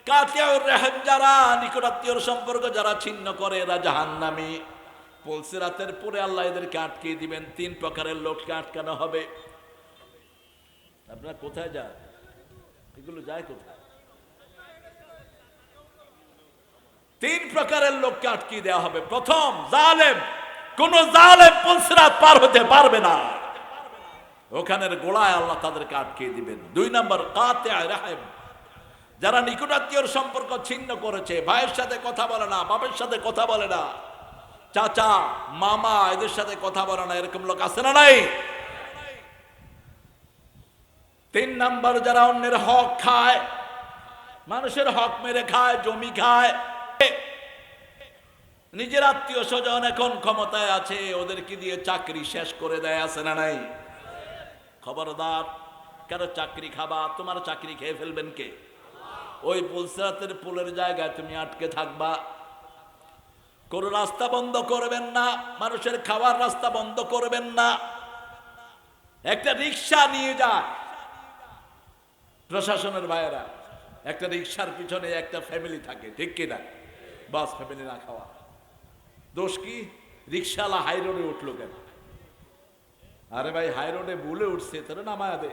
কাতিয়াউর রহিম যারা নিকট আত্মীয়র সম্পর্ক যারা ছিন্ন করে এরা জাহান্নামী। পুলসিরাতের পরে আল্লাহ এদেরকে আটকে দিবেন। 3 প্রকারের লোককে আটকানো হবে। আপনারা কোথায় যান? এগুলো যায় কোথায়? 3 প্রকারের লোককে আটকে দেওয়া হবে। প্রথম, জালেম। কোন জালেম পুলসিরাত পার হতে পারবে না, ওখানের গোড়ায় আল্লাহ তাদেরকে আটকে দিবেন। 2 নম্বর, কাতিয়াউর রহিম, যারা নিকটাত্মীয়র সম্পর্ক ছিন্ন করেছে, ভাইয়ের সাথে কথা বলে না, বাপের সাথে কথা বলে না, চাচা মামা এদের সাথে কথা বলে না, এরকম লোক আছে না নাই? 3 নম্বর, যারা অন্যের হক খায়, মানুষের হক মেরে খায়, জমি খায়। নিজের আত্মীয় স্বজন এখন ক্ষমতায় আছে, ওদেরকে দিয়ে চাকরি শেষ করে দেয়, আছে না নাই? খবরদার, কারো চাকরি খাবা, তোমার চাকরি খেয়ে ফেলবেন কে? ওই পুলসিরাতের পুলের জায়গায় তুমি আটকে থাকবা। কোন রাস্তা বন্ধ করবেন না, মানুষের খাওয়ার রাস্তা বন্ধ করবেন না। একটা রিক্সা নিয়ে যায় প্রশাসনের ভাইয়েরা, একটা রিক্সার পিছনে একটা ফ্যামিলি থাকে, ঠিক কিনা? বাস ফ্যামিলি না খাওয়া, দোষ কি? রিক্সাওয়ালা হাই রোডে উঠলো কেন? আরে ভাই, হাই রোডে ভুলে উঠছে, তারা নামায় দে।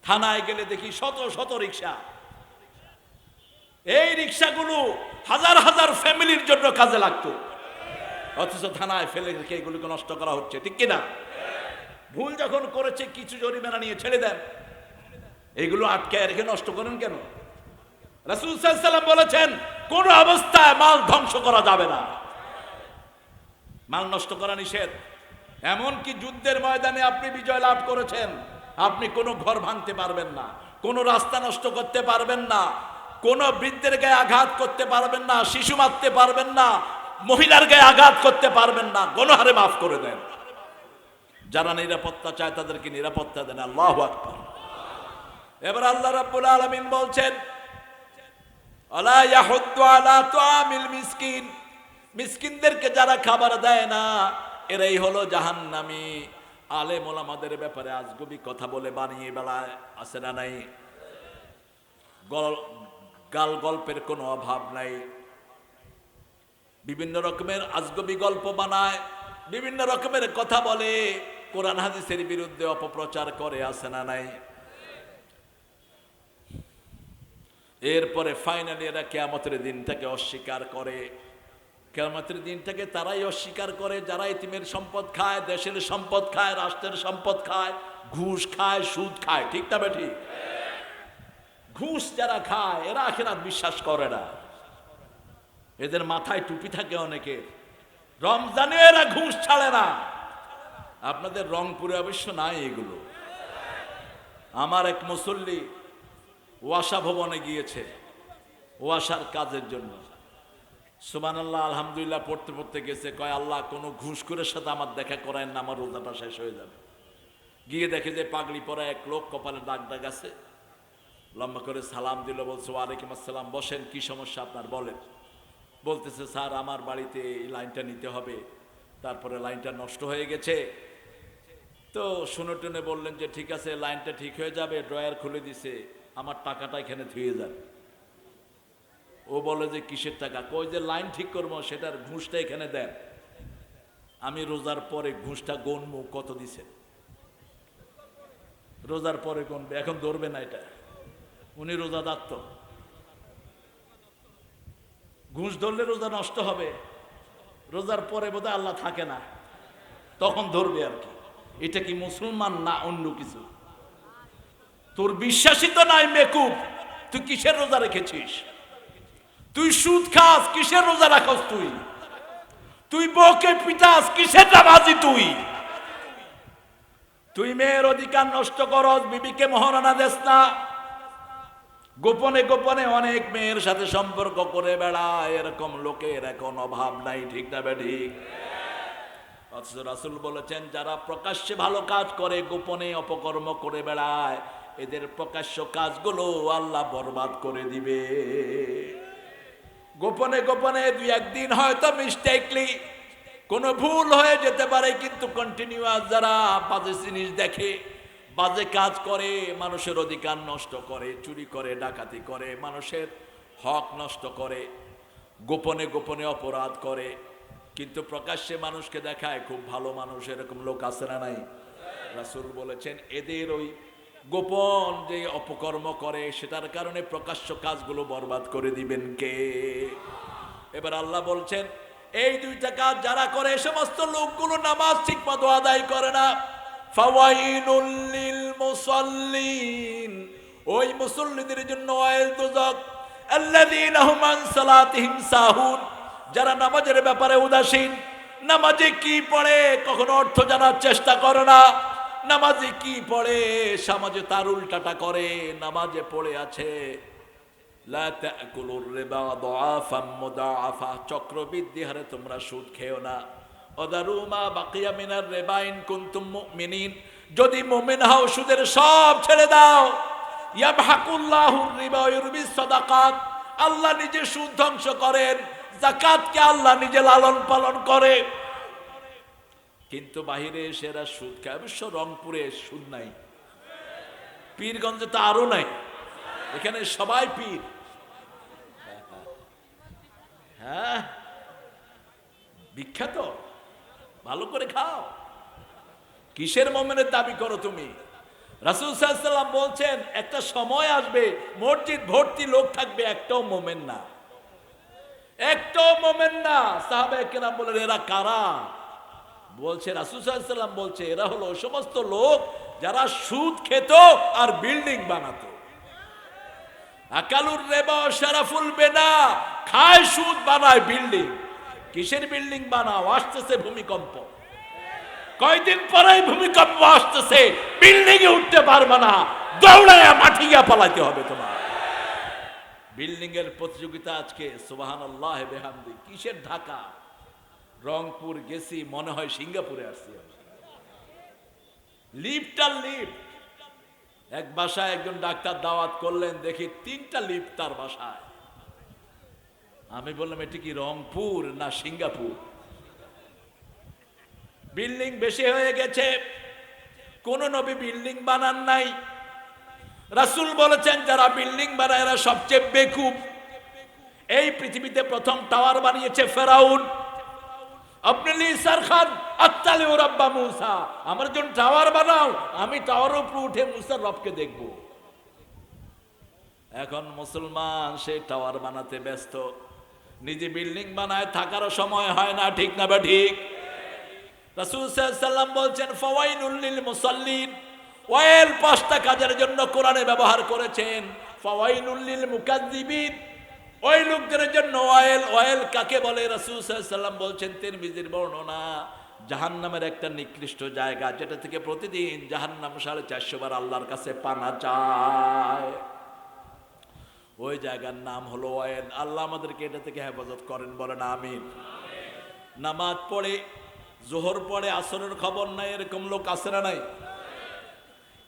থানায় গেলে দেখি শত শত রিক্সা। এই রিক্সাগুলো হাজার হাজার ফ্যামিলির জন্য কাজে লাগতো, অথচ থানায় ফেলে রেখে এগুলোকে নষ্ট করা হচ্ছে, ঠিক কিনা? ভুল যখন করেছে কিছু জরিমানা নিয়ে ছেড়ে দেন, এগুলো আটকে রেখে নষ্ট করেন কেন? রাসূল সাল্লাল্লাহু আলাইহি ওয়াসাল্লাম বলেছেন কোন অবস্থায় মাল ধ্বংস করা যাবে না, মাল নষ্ট করা নিষেধ। এমনকি যুদ্ধের ময়দানে আপনি বিজয় লাভ করেছেন, আপনি কোনো ঘর ভাঙতে পারবেন না, কোনো রাস্তা নষ্ট করতে পারবেন না, কোনো বৃদ্ধের গায়ে আঘাত করতে পারবেন না, শিশু মারতে পারবেন না, মহিলার গায়ে আঘাত করতে পারবেন না, গুনাহরে মাফ করে দেন। যারা নিরাপত্তা চায় তাদেরকে নিরাপত্তা দেন। আল্লাহু আকবার। এবার আল্লাহ রাব্বুল আলামিন বলছেন আলা ইয়াহুদ্দু আলা তুআমিল মিসকিন, মিসকিনদেরকে যারা খাবার দেয় না এরাই হলো জাহান্নামী। আলেম ওলামাদের ব্যাপারে আজগুবি কথা বলে বানিয়ে বেলায়, আছে না নাই? গাল গল্পের কোনো অভাব নাই, বিভিন্ন রকমের আজগুবি গল্প বানায়, বিভিন্ন রকমের কথা বলে, কোরআন হাদিসের বিরুদ্ধে অপপ্রচার করে, আছে না নাই? এরপরে ফাইনালি এরা কিয়ামতের দিনটাকে অস্বীকার করে। কিয়ামতের দিনটাকে তারাই অস্বীকার করে যারা ইতিমের সম্পদ খায়, দেশের সম্পদ খায়, রাষ্ট্রের সম্পদ খায়, ঘুষ খায়, সুদ খায়, ঠিক না বেঠি? ঘুষ যারা খায় এরা আখিরাত বিশ্বাস করে না, এদের মাথায় টুপি থাকে অনেকের, রমজানে এরা ঘুষ ছাড়ে না। আপনাদের রংপুরে অবশ্য নাই এগুলো। আমার এক মুসল্লি ওয়াসা ভবনে গিয়েছে ওয়াসার কাজের জন্য, সুবহানাল্লাহ আলহামদুলিল্লাহ পড়তে পড়তে গেছে, কয় আল্লাহ কোনো ঘুষখোরের সাথে আমার দেখা করায় না, আমার রোজাটা শেষ হয়ে যাবে। গিয়ে দেখে যে পাগড়ি পরা এক লোক, কপালে দাগ দাগ আছে, লম্বা করে সালাম দিল, বলছে ওয়ালাইকুম আসসালাম, বসেন, কি সমস্যা আপনার বলেন। বলতেছে স্যার আমার বাড়িতে এই লাইনটা নিতে হবে, তারপরে লাইনটা নষ্ট হয়ে গেছে। তো শুনে টুনে বললেন যে ঠিক আছে লাইনটা ঠিক হয়ে যাবে, ড্রয়ার খুলে দিছে, আমার টাকাটা এখানে ধুয়ে যাবে। ও বলে যে কিসের টাকা? কই যে লাইন ঠিক করবো সেটার ঘুষটা এখানে দেন, আমি রোজার পরে ঘুষটা গণবো কত দিছে। রোজার পরে গণবে, এখন ধরবে না এটা। উনি রোজাদার, তো ঘুষ ধরলে রোজা নষ্ট হবে, রোজার পরে বোধহয় আল্লাহ থাকে না, তখন ধরবে আর কি। এটা কি মুসলমান না অন্য কিছু? তোর বিশ্বাসই তো নাই মেকুব, তুই কিসের রোজা রেখেছিস? তুই সুদ খাস, কিসের রোজা রাখস? তুই বউকে পিটাস, কিসের নামাজি তুই? তুই মেয়ের অধিকার নষ্ট করস, বিবিকে মহারানা দেস না। গোপনে গোপনে অনেক মেয়ের সাথে সম্পর্ক করে বেড়ায়, এরকম লোকের এখন অভাব নাই, ঠিক না বেঠিক? অথচ রাসূল বলেছেন, যারা প্রকাশ্যে ভালো কাজ করে গোপনে অপকর্ম করে বেড়ায়, এদের প্রকাশ্য কাজগুলো আল্লাহ বরবাদ করে দিবে। গোপনে গোপনে দুই একদিন হয়তো মিস্টেকলি কোনো ভুল হয়ে যেতে পারে, কিন্তু কন্টিনিউয়াস যারা বাজে জিনিস দেখে, বাজে কাজ করে, মানুষের অধিকার নষ্ট করে, চুরি করে, ডাকাতি করে, মানুষের হক নষ্ট করে, গোপনে গোপনে অপরাধ করে, কিন্তু প্রকাশ্যে মানুষকে দেখায় খুব ভালো মানুষ, এরকম লোক আছে না নাই? রাসূল বলেছেন, এদের ওই গোপন যে অপকর্ম করে সেটার কারণে প্রকাশ্য কাজগুলো বরবাদ করে দিবেন কে? এবার আল্লাহ বলছেন, এই দুইটা কাজ যারা করে, এই সমস্ত লোকগুলো নামাজ ঠিকমতো আদায় করে না। ফাওয়াইলুল লিল মুসাল্লিন, ওই মুসল্লিদের জন্য ওয়াইল দুজক। আল্লাযীনা হুম আন সালাতিহিম সাহুন, যারা নামাজের ব্যাপারে উদাসীন। নামাজে কি পড়ে কখনো অর্থ জানার চেষ্টা করে না, নামাজে কি পড়ে সমাজে তার উল্টাটা করে। নামাজে পড়ে আছে লা তাকুলুর রিবা দুআফাম মুদাআফা, চক্রবৃদ্ধি হারে তোমরা সুদ খেও না। ওয়াদারু মা বাকিয়া মিনার রিবা ইন কুনতুম মুমিনিন, যদি মুমিন হও সুদের সব ছেড়ে দাও। ইয়ামহাকুল্লাহুর রিবা ওয়া ইউরবিস সাদাকাত, আল্লাহ নিজে সুদ ধ্বংস করেন, যাকাতকে আল্লাহ নিজে লালন পালন করে। কিন্তু বাহিরে এরা সুদ খায়। অবশ্য রংপুরে সুদ নাই, পীরগঞ্জে তো আরো নাই, এখানে সবাই পীর। হ্যাঁ, বিখ্যাত, ভালো করে খাও। কিসের মোমেনের দাবি করো তুমি? রাসূল সাল্লাল্লাহু আলাইহি ওয়াসাল্লাম বলছেন, একটা সময় আসবে মসজিদ ভর্তি লোক থাকবে, একটাও মোমেন না, একটাও মোমেন না। সাহাবায়ে কেরাম বলেন, এরা কারা? বলছে রাসূল সাল্লাল্লাহু আলাইহি ওয়াসাল্লাম বলছে, এরা হলো সমস্ত লোক যারা সুদ খেত আর বিল্ডিং বানাতো। আকালুর রিবা শারাফুল বেনা, খায় সুদ বানায় বিল্ডিং। কিসের বিল্ডিং বানাও? আসতেছে ভূমিকম্প, কয়দিন পরেই ভূমিকম্প আসতেছে, বিল্ডিং এ উঠতে পারবে না, দৌড়ায় মাটি গিয়ে পালাইতে হবে তোমার। বিল্ডিং এর প্রতিযোগিতা আজকে, সুবহানাল্লাহ বিহামদি। কিসের ঢাকা? রংপুর গেছি, মনে হয় সিঙ্গাপুরে আসছি। লিফট আর লিফট। এক বাসায় একজন ডাক্তার দাওয়াত করলেন, দেখি 3টা লিফট তার বাসায়। আমি বললাম, এটি কি রংপুর না সিঙ্গাপুর? বিল্ডিং বেশি হয়ে গেছে। কোন নবী বিল্ডিং বানান নাই। রাসূল বলেছেন, যারা বিল্ডিং বানায় এরা সবচেয়ে বেকুব। এই পৃথিবীতে প্রথম টাওয়ার বানিয়েছে ফেরাউন। আপনি লিসার খান আত্তালি ও রাব্বা মুসা, আমার জন্য টাওয়ার বানাও, আমি টাওয়ারের উপর উঠে মুসার রবকে দেখব। এখন মুসলমান সেই টাওয়ার বানাতে ব্যস্ত, নিজে বিল্ডিং বানায় থাকারও সময় হয় না, ঠিক না বা ঠিক? রাসূল সাল্লাল্লাহু আলাইহি ওয়াসাল্লাম বলছেন, ফাওয়াইলুল লিল মুসাল্লিন, ওয়াইল 5টা কাজের জন্য কোরআনে ব্যবহার করেছেন। ফাওয়াইলুল লিল মুকাজ্জিবিন, ওই লোকদের জন্য ওয়াইল। ওয়াইল কাকে বলে? রাসূল সাল্লাল্লাহু আলাইহি ওয়াসাল্লাম বলছেন, তিরমিজির বর্ণনা, জাহান্নামের একটা নিকৃষ্ট জায়গা, যেটা থেকে প্রতিদিন জাহান্নাম 450 বার আল্লাহর কাছে পানা চায়। ওই জায়গার নাম হলো ওয়াইল। আল্লাহ আমাদেরকে এটা থেকে হেফাজত করেন, বলেন আমিন। নামাজ পড়ে, জোহর পড়ে, আসরের খবর নাই, এরকম লোক আছে না নাই?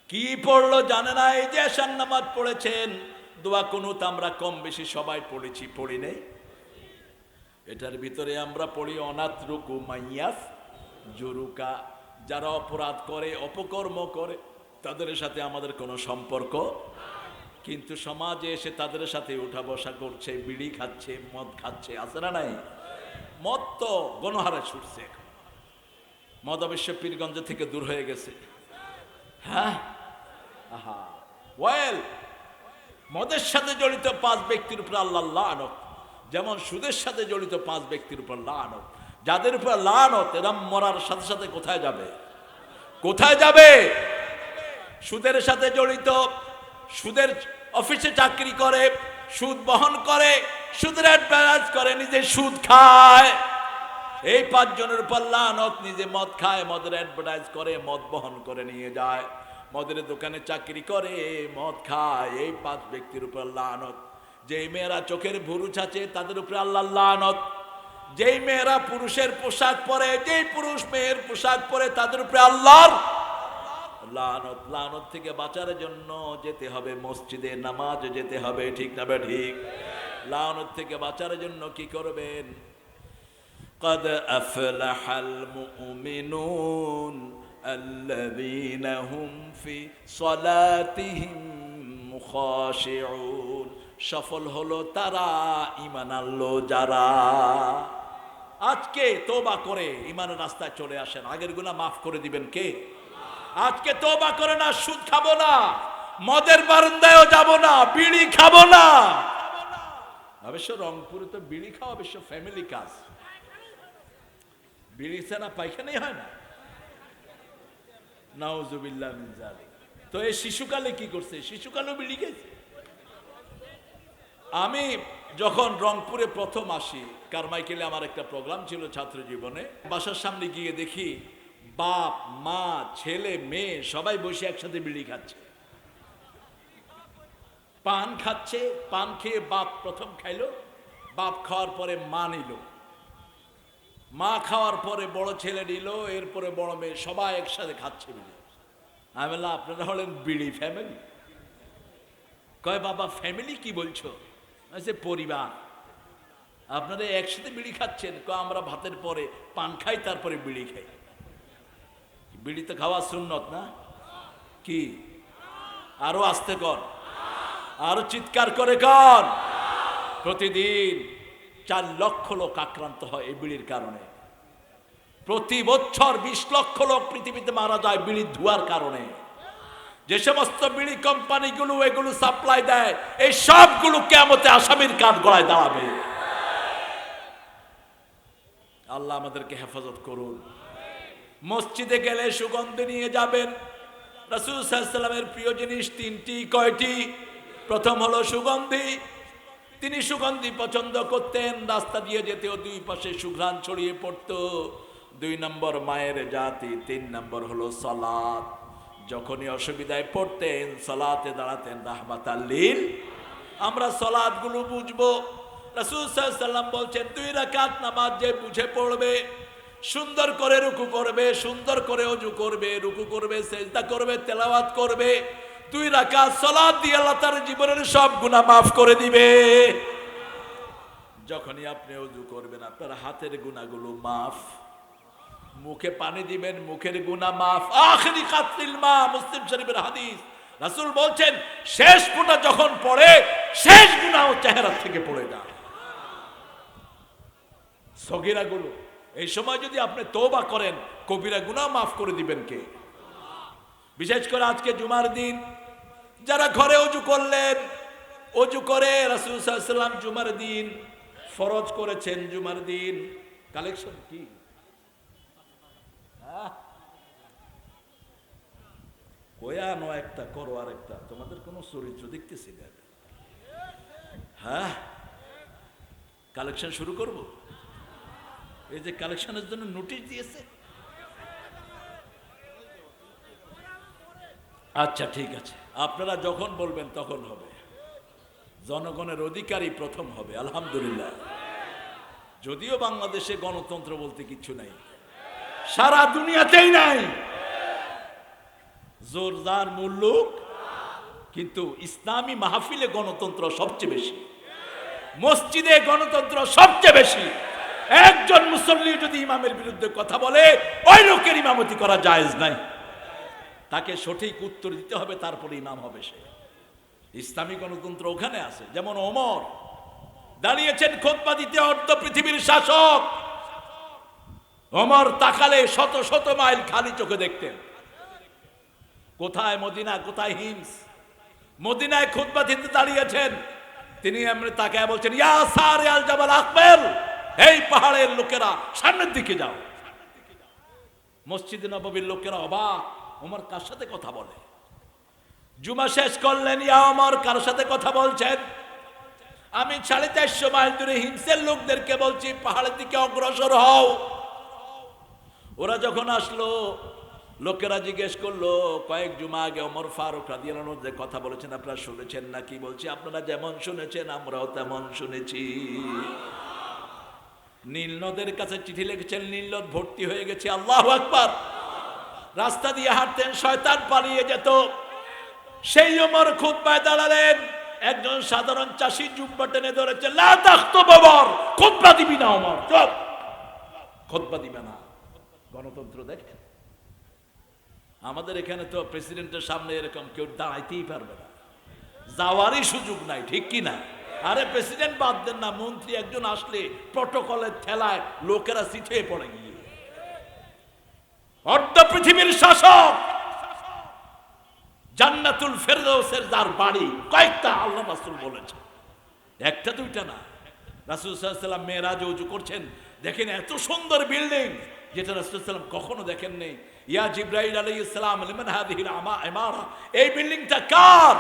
কি পড়লো জানে না। এই যে এশার নামাজ পড়েছেন, দোয়া কুনুত আমরা কম বেশি সবাই পড়েছি, পড়ি নাই? এটার ভিতরে আমরা পড়ি অনাত্রুকু মাইয়াস জুরুকা, যারা অপরাধ করে, অপকর্ম করে, তাদের সাথে আমাদের কোনো সম্পর্ক, কিন্তু সমাজে এসে তাদের সাথে উঠা বসা করছে, বিড়ি খাচ্ছে, মদ খাচ্ছে, আছে না নাই? মদ তো গণহারে ছুটছে, মদ অবশ্য পীরগঞ্জ থেকে দূর হয়ে গেছে। হ্যাঁ, আহা, ওয়েল, মদের সাথে জড়িত 5 ব্যক্তির উপর আল্লাহ লানত, যেমন সুদের সাথে জড়িত 5 ব্যক্তির উপর লানত। যাদের উপর লানত, এরা মরার সাথে সাথে কোথায় যাবে? কোথায় যাবে? সুদের সাথে জড়িত, সুদের অফিসে চাকরি করে, সুদ বহন করে, সুদের অ্যাডভান্স করে, নিজে সুদ খায়। এই 5 জনের উপর লানত। নিজে মদ খায়, মদের অ্যাডভার্টাইজ করে, মদ বহন করে নিয়ে যায়, মদের দোকানে চাকরি করে, মদ খায়, এই 5 ব্যক্তির উপর লানত। যেই মেয়েরা চোখের ভুরু ছাচে তাদের উপরে আল্লাহর লানত। যেই মেয়েরা পুরুষের পোশাক পরে, যেই পুরুষ মেয়ের পোশাক পরে তাদের উপরে আল্লাহর লানত। লানত থেকে বাঁচার জন্য যেতে হবে মসজিদে, নামাজ যেতে হবে, ঠিক না বে ঠিক? লানত থেকে বাঁচার জন্য কি করবেন? قد أفلح المؤمنون الذين هم في صلاتهم خاشعون। সফল হলো তারা, ঈমান আনলো যারা। আজকে তওবা করে ঈমানের রাস্তায় চলে আসেন, আগের গুনাহ মাফ করে দিবেন কে? আজকে তওবা করে না, সুদ খাবো না, মদের বারান্দায়ও যাব না, বিড়ি খাবো না। অবশ্য রংপুরে তো বিড়ি খাওয়া অবশ্য ফ্যামিলি কাজ, বিড়ি ছাড়া পায়খানাই হয় না। নাউজুবিল্লাহ মিন যালিক। তো এই শিশুকালে কি করছে? শিশুকালেও বিড়ি খেয়েছে। আমি যখন রংপুরে প্রথম আসি, কারমাইকেলে আমার একটা প্রোগ্রাম ছিল ছাত্র জীবনে, বাসার সামনে গিয়ে দেখি বাপ মা ছেলে মেয়ে সবাই বসে একসাথে বিড়ি খাচ্ছে, পান খাচ্ছে। পান খেয়ে বাপ প্রথম খাইলো, বাপ খাওয়ার পরে মা নিল, মা খাওয়ার পরে বড় ছেলে নিল, এরপরে বড় মেয়ে, সবাই একসাথে খাচ্ছে বিড়ি। আমি বললাম আপনারা হলেন বিড়ি ফ্যামিলি? কয় বাবা ফ্যামিলি কি বলছো? পরিবার। আপনারা একসাথে বিড়ি খাচ্ছেন? কয় আমরা ভাতের পরে পান খাই, তারপরে বিড়ি খাই। বিড়ি তো খাওয়া সুন্নত না? কি? আরো আস্তে কর, আরো চিৎকার করে কর। প্রতিদিন 4 লক্ষ লোক আক্রান্ত হয় এই বিড়ির কারণে। প্রতি বছর 20 লক্ষ লোক পৃথিবীতে মারা যায় বিড়ির ধোঁয়ার কারণে। যে সমস্ত বিড়ি কোম্পানিগুলো এগুলো সাপ্লাই দেয়, এই সবগুলো কিয়ামতে আসামির কাঠ গড়ায় দাঁড়াবে। আল্লাহ আমাদেরকে হেফাজত করুন। মসজিদে গেলে সুগন্ধি নিয়ে যাবেন। রাসূল সাল্লাল্লাহু আলাইহি ওয়াসাল্লামের প্রিয় জিনিস 3টি। কয়টি? প্রথম হলো সুগন্ধি। তিনি সুগন্ধি পছন্দ করতেন, রাস্তা দিয়ে যেতেও 2 পাশে সুঘ্রাণ ছড়িয়ে পড়তো। 2 নম্বর মায়ের জাতি, 3 নম্বর হলো সালাত। যখনই অসুবিধায় পড়তেন সালাতে দাঁড়াতেন রাহমাতাল লিল। আমরা সালাতগুলো বুঝবো। রাসূল সাল্লাল্লাহু আলাইহি ওয়াসাল্লাম বলছেন 2 রাকাত নামাজ যে বুঝে পড়বে, সুন্দর করে রুকু করবে, সুন্দর করে ওযু করবে, রুকু করবে, সিজদা করবে, তেলাওয়াত করবে, 2 রাকাত সালাত দিয়ে আল্লাহ তার জীবনের সব গুনাহ মাফ করে দিবে। যখনই আপনি ওযু করবেন আপনার হাতের গুনাহগুলো মাফ, মুখে পানি দিবেন মুখের গুনাহ মাফ। আখিরি কাতরিল মা, মুসলিম শরীফের হাদিস। রাসূল বলছেন শেষ ফোঁটা যখন পড়ে শেষ গুনাহ চেহারা থেকে পড়ে যায়। সগীরা গুলো এই সময় যদি আপনি তওবা করেন কবিরা গুনাহ মাফ করে দিবেন কে? বিশেষ করে আজকে জুমার দিন যারা ঘরে ওযু করলেন, ওযু করে রাসূল সাল্লাল্লাহু আলাইহি ওয়াসাল্লাম জুমার দিন ফরজ করেছেন। জুমার দিন কালেকশন কি? কয়ানো একটা করো আর একটা, তোমাদের কোনো চরিত্র দেখতেছি না। হ্যাঁ, কালেকশন শুরু করব। এই যে কালেকশনের জন্য নোটিশ দিয়েছে। আচ্ছা ঠিক আছে, আপনারা যখন বলবেন তখন হবে। জনগণের অধিকারই প্রথম হবে আলহামদুলিল্লাহ। যদিও বাংলাদেশে গণতন্ত্র বলতে কিছু নাই, সারা দুনিয়াতেই নাই, জোরদার মুল্লুক, কিন্তু ইসলামী মাহফিলে গণতন্ত্র সবচেয়ে বেশি, মসজিদে গণতন্ত্র সবচেয়ে বেশি। একজন মুসল্লি যদি ইমামের বিরুদ্ধে কথা বলে ওই লোকের ইমামতি করা জায়েজ নাই, তাকে সঠিক উত্তর দিতে হবে, তারপরে ইমাম হবে সে। ইসলামী গণতন্ত্র ওখানে আছে। যেমন ওমর দাঁড়িয়েছেন খুতবা দিতে, অর্ধ পৃথিবীর শাসক। ওমর তাকালে শত শত মাইল খালি চোখে দেখতেন। কোথায় মদিনা, কোথায় হিমস। মদিনায় খুতবা দিতে দাঁড়িয়েছেন, তিনি এমনি তাকায় বলছেন ইয়া সারে আল জাবাল আকবর, এই পাহাড়ের লোকেরা সামনের দিকে যাও। মসজিদে নববীর লোকেরা অবাক, ওমর কার সাথে কথা বলে? জুমা শেষ করলেন, ইয়া ওমর কার সাথে কথা বলছেন? আমি 450 মাইল দূরে হিমসের লোকদেরকে বলছি পাহাড়ের দিকে অগ্রসর হও। ওরা যখন আসলো, লোকেরা জিজ্ঞেস করলো, কয়েক জুমা আগে ওমর ফারুক রাদিয়াল্লাহু আনহু যে কথা বলেছেন আপনারা শুনেছেন নাকি? বলছি আপনারা যেমন শুনেছেন আমরাও তেমন শুনেছি। নীল নদের কাছে চিঠি লিখেছেন, নীল নদ ভর্তি হয়ে গেছে। আল্লাহু আকবার। রাস্তা দিয়ে হাঁটতেন, শয়তান পালিয়ে যেত। সেই ওমর খুতবায় দাঁড়ালেন, একজন সাধারণ চাষি জুব্বা টেনে ধরেছে, লা তাখতুব ওমর, খুতবা দিবি না ওমর, চুপ, খুতবা দিবে না। গণতন্ত্র দেখেন, আমাদের এখানে তো প্রেসিডেন্টের সামনে এরকম কেউ দাঁড়াইতেই পারবে না, যাওয়ারই সুযোগ নাই, ঠিক কি না? আরে প্রেসিডেন্ট বাদ দেন না, মন্ত্রী একজন আসলে প্রটোকলের ঠেলায় লোকেরা সিটে পড়ে গিয়ে। অর্ধ পৃথিবীর শাসক, জান্নাতুল ফেরদৌসের যার বাড়ি, কয়েকটা আল্লাহ রাসূল বলেছে, একটা দুইটা না। রাসূল সাল্লাল্লাহু আলাইহি ওয়াসাল্লাম মেরাজ ওযু করছেন, দেখেন এত সুন্দর বিল্ডিং যেটা রাসূল সাল্লাল্লাহু আলাইহি ওয়াসাল্লাম কখনো দেখেন নেই। ইয়া জিবরাইল আলাইহিস সালাম লিমান হাযিহিল ইমারা, এই বিল্ডিংটা কার?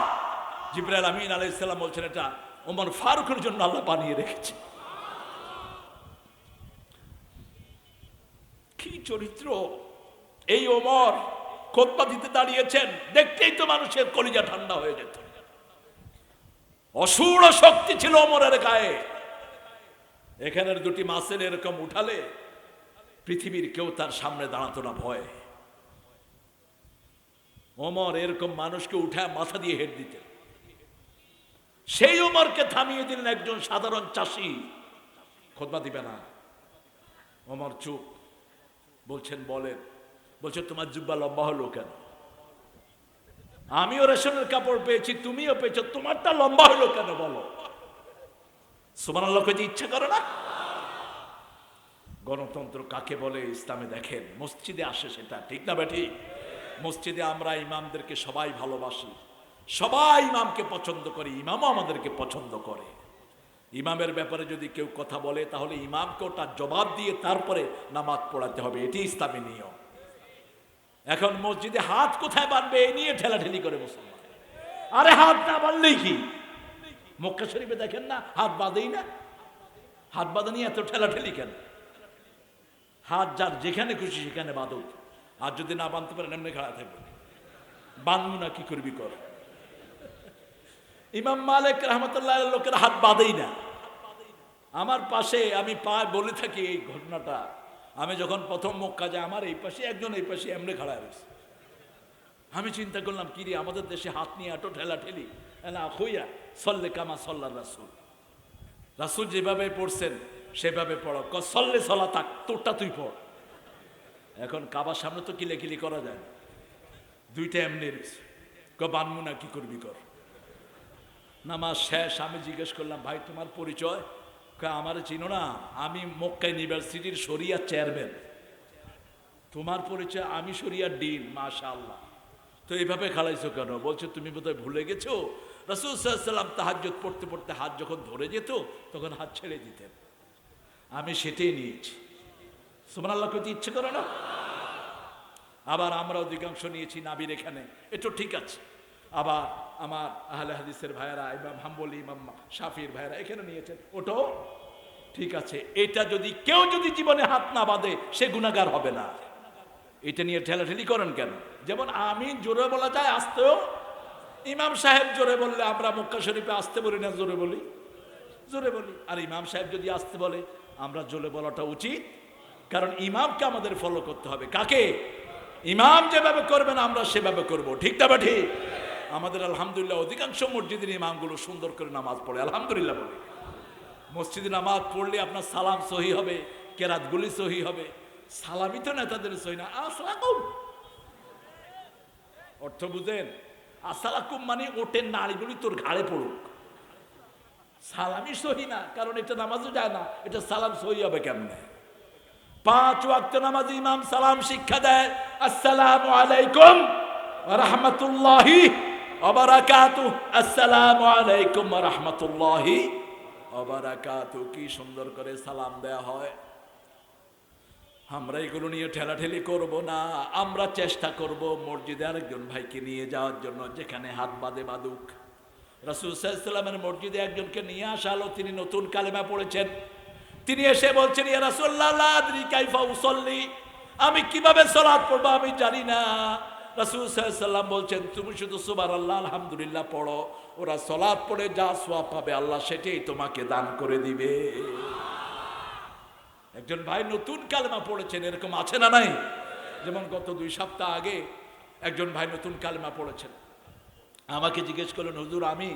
জিবরাইল আমিন আলাইহিস সালাম বলছেন এটা ওমর ফারুকের জন্য আল্লাহ বানিয়ে রেখেছে। কি চরিত্র! এই ওমর খুতবা দিতে দাঁড়িয়েছেন, দেখতেই তো মানুষের কলিজা ঠান্ডা হয়ে যেত। অসুর শক্তি ছিল ওমরের গায়ে। এখানের দুটি মাসেল এরকম উঠালে পৃথিবীর কেউ তার সামনে দাঁড়াতো না ভয়। ওমর এরকম মানুষকে উঠায় মাথা দিয়ে হেড দিতেন। সেই ওমরকে থামিয়ে দিলেন একজন সাধারণ চাষি, খুতবা দিবে না। ওমর চুপ। বলছেন বলেন। বলছে তোমার জুব্বা লম্বা হলো কেন? আমিও রেশনের কাপড় পেয়েছি, তুমিও পেয়েছো, তোমারটা লম্বা হলো কেন বলো? সুবহানাল্লাহ কইতে ইচ্ছা করে না? গণতন্ত্র কাকে বলে ইসলামে দেখেন, মসজিদে আসে সেটা, ঠিক না বেঠি? মসজিদে আমরা ইমামদেরকে সবাই ভালোবাসি, সবাই ইমামকে পছন্দ করে, ইমামও আমাদেরকে পছন্দ করে। ইমামের ব্যাপারে যদি কেউ কথা বলে তাহলে ইমামকে ওটা জবাব দিয়ে তারপরে নামাজ পড়াতে হবে, এটি ইসলামী নিয়ম। এখন মসজিদে হাত কোথায় বাঁধবে এই নিয়ে ঠেলাঠেলি করে মুসলমান। আরে হাত না বাঁধলেই কি? মক্কা শরীফে দেখেন না, হাত বাঁধেই না। হাত বাঁধা নিয়ে এত ঠেলাঠেলি কেন? হাত যার যেখানে খুশি সেখানে বাঁধুক, আর যদি না বাঁধতে পারেন এমনি খাড়া থাকবে, বাঁধবো না কি করবি কর। ইমাম মালিক রাহমাতুল্লাহ আলাইহির লোকের হাত বাঁধেই না। আমার পাশে আমি বলে থাকি এই ঘটনাটা, আমি যখন প্রথম মক্কা যাই আমার এই পাশে একজন এই পাশে এমনি খাড়া রয়েছে। আমি চিন্তা করলাম কি রে, আমাদের দেশে হাত নিয়ে এত ঠেলাঠেলি না, হইয়া সল্লে কামা সল্লা রাসূল, রাসূল যেভাবে পড়ছেন সেভাবে পড়ো। সল্লে সলা থাক, তোরটা তুই পড়। এখন কাবার সামনে তো কিলেকিলি করা যায় না, দুইটা এমনি রয়েছে, বানমু না কি করবি কর। নামাজ শেষ, আমি জিজ্ঞেস করলাম ভাই তোমার পরিচয়? আমার চিনো না, আমি মক্কা ইউনিভার্সিটির শরিয়া চেয়ারম্যান। তোমার পরিচয়? আমি শরিয়ার ডিন। মাশাআল্লাহ, তো এইভাবে খালাইছো কেন? বলছে তুমি বোধহয় ভুলে গেছো, রাসূল সাল্লাল্লাহু আলাইহি ওয়াসাল্লাম তাহাজ্জুদ পড়তে পড়তে হাত যখন ধরে যেত তখন হাত ছেড়ে দিতেন, আমি সেটাই নিয়েছি। সুবহানাল্লাহ কইতে ইচ্ছে করে না? আবার আমরা অধিকাংশ নিয়েছি নাবির এখানে, এটা ঠিক আছে। আবার আমার আহলে হাদিসের ভাইয়েরা, ইমাম হাম্বলি, ইমাম শাফির ভাইয়েরা এখানে নিয়েছেন, ওটাও ঠিক আছে। এটা যদি কেউ যদি জীবনে হাত না বাঁধে সে গুনাহগার হবে না। এটা নিয়ে ঠেলাঠেলি করেন কেন? যেমন আমিন জোরে বলা যায়, আসতেও ইমাম সাহেব জোরে বললে আমরা মক্কা শরীফে আসতে বলি না, জোরে বলি, জোরে বলি। আর ইমাম সাহেব যদি আসতে বলে আমরা জোরে বলাটা উচিত, কারণ ইমামকে আমাদের ফলো করতে হবে। কাকে? ইমাম যেভাবে করবেন আমরা সেভাবে করব, ঠিক না ঠিক? আমাদের আলহামদুলিল্লাহ অধিকাংশ মসজিদের ইমামগুলো সুন্দর করে নামাজ পড়ে, আলহামদুলিল্লাহ বলি। মসজিদে নামাজ পড়লে আপনার সালাম সহি হবে, কেরাতগুলি সহি হবে। সালামি তো নেতাদের সহি না, আসসালাকুম অর্থ বুঝেন? আসসালাকুম মানে ওটের নাড়িগুলি তোর ঘাড়ে পড়ুক, সালামি সহি না, কারণ এটা নামাজও যায় না, এটা সালাম সহি হবে কেমনে? 5 ওয়াক্ত নামাজে ইমাম সালাম শিক্ষা দেয়, আসসালামু আলাইকুম ওয়া রাহমাতুল্লাহি ওয়া বারাকাতুহু, আসসালামু আলাইকুম ওয়া রাহমাতুল্লাহি ওয়া বারাকাতুহু। কি সুন্দর করে সালাম দেয়া হয়। আমরা এগুলো নিয়ে ঠেলাঠেলি করব না, আমরা চেষ্টা করব মসজিদে আরেকজন ভাইকে নিয়ে যাওয়ার জন্য, যেখানে হাত বাঁধে বাঁধুক। রাসূল সাল্লাল্লাহু আলাইহি ওয়াসাল্লামের মসজিদে একজনকে নিয়ে আসা হলো, তিনি নতুন কালেমা পড়েছেন। তিনি এসে বলছেন, ইয়া রাসূলুল্লাহ লা আদরি কাইফা উসাল্লি, আমি কিভাবে সালাত পড়বো আমি জানি না। রাসূল সাল্লাল্লাহু আলাইহি ওয়াসাল্লাম বলছেন তুমি শুধু সুবহানাল্লাহ আলহামদুলিল্লাহ পড়ো, ওরা সালাত পড়ে যা সওয়াব পাবে আল্লাহ সেটাই তোমাকে দান করে দিবে। একজন ভাই নতুন কালেমা পড়েছেন, এরকম আছে না নাই? যেমন গত 2 সপ্তাহ আগে একজন ভাই নতুন কালেমা পড়েছেন, আমাকে জিজ্ঞেস করলেন হুজুর আমি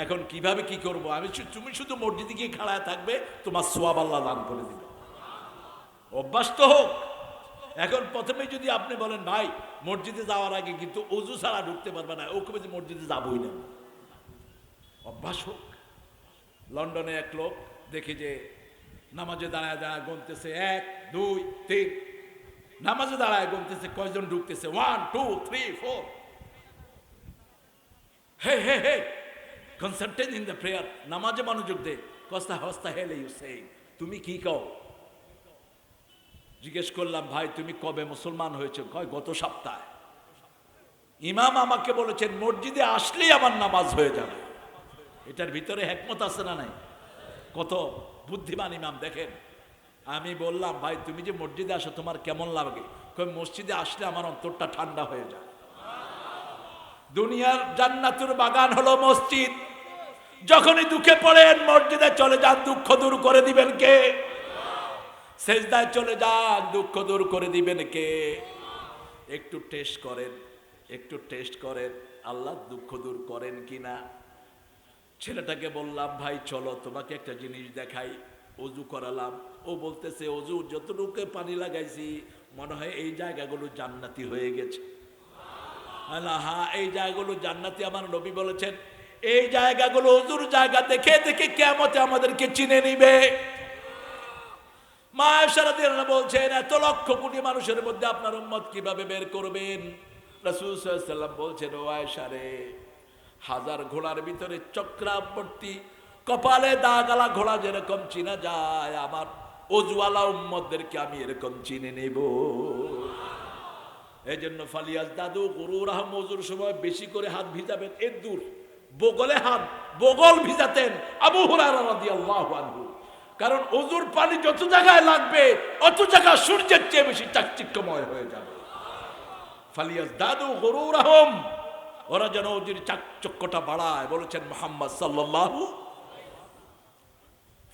এখন কিভাবে কি করব? আমি তুমি শুধু মসজিদে গিয়ে খাড়ায় থাকবে, তোমার সওয়াব আল্লাহ দান করে দিবে। অভ্যাস তো হোক। এখন প্রথমে যদি আপনি বলেন ভাই মসজিদে যাওয়ার আগে কিন্তু ওযু ছাড়া ঢুকতে পারবে না, ওকে বলছে মসজিদে যাবই না, অভ্যাস হোক। লন্ডনে এক লোক দেখি যে নামাজে দাঁড়ায় দাঁড়ায় গুনতেছে 1 2 3, নামাজে দাঁড়ায় গুনতেছে কয়জন ঢুকতেছে 1 2 3 4। হে হে হে কনসেন্ট্রেট ইন দ্য প্রেয়ার, নামাজে মনোযোগ দে। কস্তা হস্তা হেলে ইউ সেই, তুমি কি কও? জিজ্ঞেস করলাম ভাই তুমি কবে মুসলমান হয়েছে? কয় গত সপ্তাহে। ইমাম আমাকে বলেছেন মসজিদে আসলেই আমার নামাজ হয়ে যাবে। এটার ভিতরে হিকমত আছে না নাই? কত বুদ্ধিমান ইমাম দেখেন। আমি বললাম ভাই তুমি যে মসজিদে আসো তোমার কেমন লাগে? কই মসজিদে আসলে আমার অন্তরটা ঠান্ডা হয়ে যায়। দুনিয়ার জান্নাতুর বাগান হলো মসজিদ। যখনই দুঃখে পড়েন মসজিদে চলে যান, দুঃখ দূর করে দিবেন কে? সেজদায় চলে যান, দুঃখ দূর করে দিবেন কে? একটু টেস্ট করেন, একটু টেস্ট করেন আল্লাহ দুঃখ দূর করেন কিনা। ছেলেটাকে বললাম ভাই চলো তোমাকে একটা জিনিস দেখাই। অজু করালাম, ও বলতেছে অজু যতটুকু পানি লাগাইছি মনে হয় এই জায়গাগুলো জান্নাতি হয়ে গেছে। হ্যাঁ এই জায়গাগুলো জান্নাতি, আমার নবী বলেছেন এই জায়গাগুলো অজুর জায়গা দেখে দেখে কিয়ামতে আমাদেরকে চিনে নিবে। মা আয়েশা রাদিয়াল্লাহু আনহা বলছেন এত লক্ষ কোটি মানুষের মধ্যে আপনার উম্মত কিভাবে বের করবেন? রাসূল সাল্লাল্লাহু আলাইহি ওয়াসাল্লাম বলছেন ও আয়েশা রে, 1000 ঘোড়ার ভিতরে চক্রাবর্তী কপালে দাগালা ঘোড়া যেরকম চিনা যায়, আমার অজুওয়ালা উম্মতদেরকে আমি এরকম চিনে নেব। এই জন্য ফালিয়াজ দাদু গরুর আহম অজুর সময় বেশি করে হাত ভিজাবেন। এর দূর বগলে হাত, বগল ভিজাতেন আবু হুরায়রা রাদিয়াল্লাহু আনহু। কারণ অজুর পানি যত জায়গায় লাগবে অত জায়গা সূর্যের চেয়ে বেশি চাকচিক্যময় হয়ে যাবে। ফালিয়াজ দাদু গরুর আহম, ওরা যেন অজুর চাকচক্যটা বাড়ায়। বলেছেন মুহাম্মদ সাল্লাল্লাহু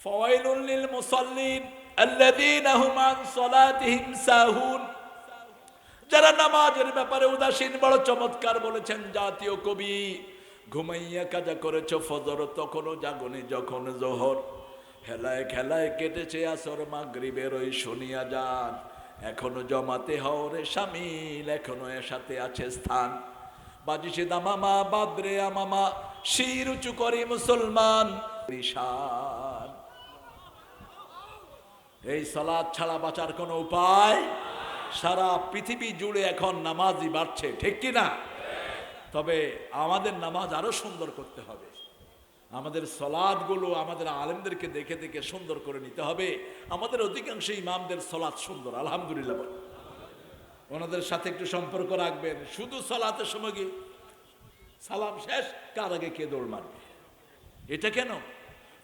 ফাওয়াইলুল লিল মুসাল্লিন আল্লাযীনা হুম আন সালাতিহিম সাহুন, যারা নামাজের ব্যাপারে উদাসীন। বড় চমৎকার বলেছেন জাতীয় কবি, ঘুমাইয়া কাজা করেছ ফজর তখনও জাগনি যখন জোহর, হেলায় খেলায় কেটেছে আসর মাগরিবের ওই শুনিয়া যান, এখনো জমাতে হরে শামিল, এখনো এর সাথে আছে স্থান। বাজিছে দামামা বাদরে আমামা, শির উঁচু করি মুসলমান রিশান। এই সালাত ছাড়া বাঁচার কোনো উপায়? সারা পৃথিবী জুড়ে এখন নামাজি বাড়ছে, ঠিক কি না? তবে আমাদের নামাজ আরো সুন্দর করতে হবে। আমাদের সালাতগুলো আমাদের আলেমদেরকে দেখে দেখে সুন্দর করে নিতে হবে। আমাদের অধিকাংশ ইমামদের সালাত সুন্দর আলহামদুলিল্লাহ, ওনাদের সাথে একটু সম্পর্ক রাখবেন। শুধু সালাতের সময় কি সালাম শেষ, কার আগে কে দৌড় মারবে, এটা কেন?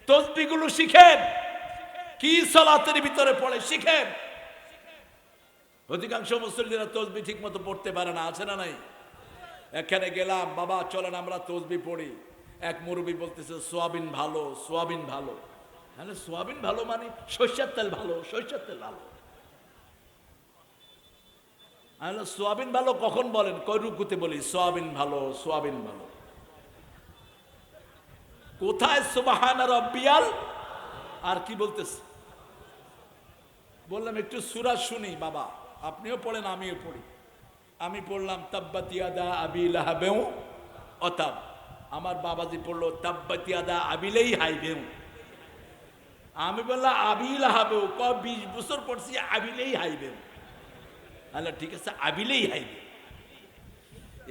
তাসবিহগুলো শিখেন, কি সালাতের ভিতরে পড়ে শিখেন। অধিকাংশ মুসল্লিরা তাসবিহ ঠিক মতো পড়তে পারে না, আছে না নাই? এখানে গেলাম, বাবা চলেন আমরা তাসবিহ পড়ি। এক মুরব্বি বলতেছে সোয়াবিন ভালো, সোয়াবিন ভালো। হ্যাঁ সোয়াবিন ভালো মানে সরষের তেল ভালো, সরষের তেল ভালো। সোয়াবিন ভালো কখন বলেন? কয় রুকুতে বলি সোয়াবিন ভালো, সোয়াবিন ভালো। কোথায় সুবহান রাব্বিয়াল আর কি বলতেছে? বললাম একটু সূরা শুনি বাবা, আপনিও পড়েন আমিও পড়ি। আমি পড়লাম তাব্বাত ইয়াদা আবি লাহাবেও অতাব, আমার বাবাজি পড়লো তাব্বাত ইয়াদা আবিলেই হাইবেও। আমি বললাম আবি লাহাবেও, 20 বছর পড়ছি আবিলেই হাইবেও। আল্লাহ ঠিক আছে আবিলেই হাইবে।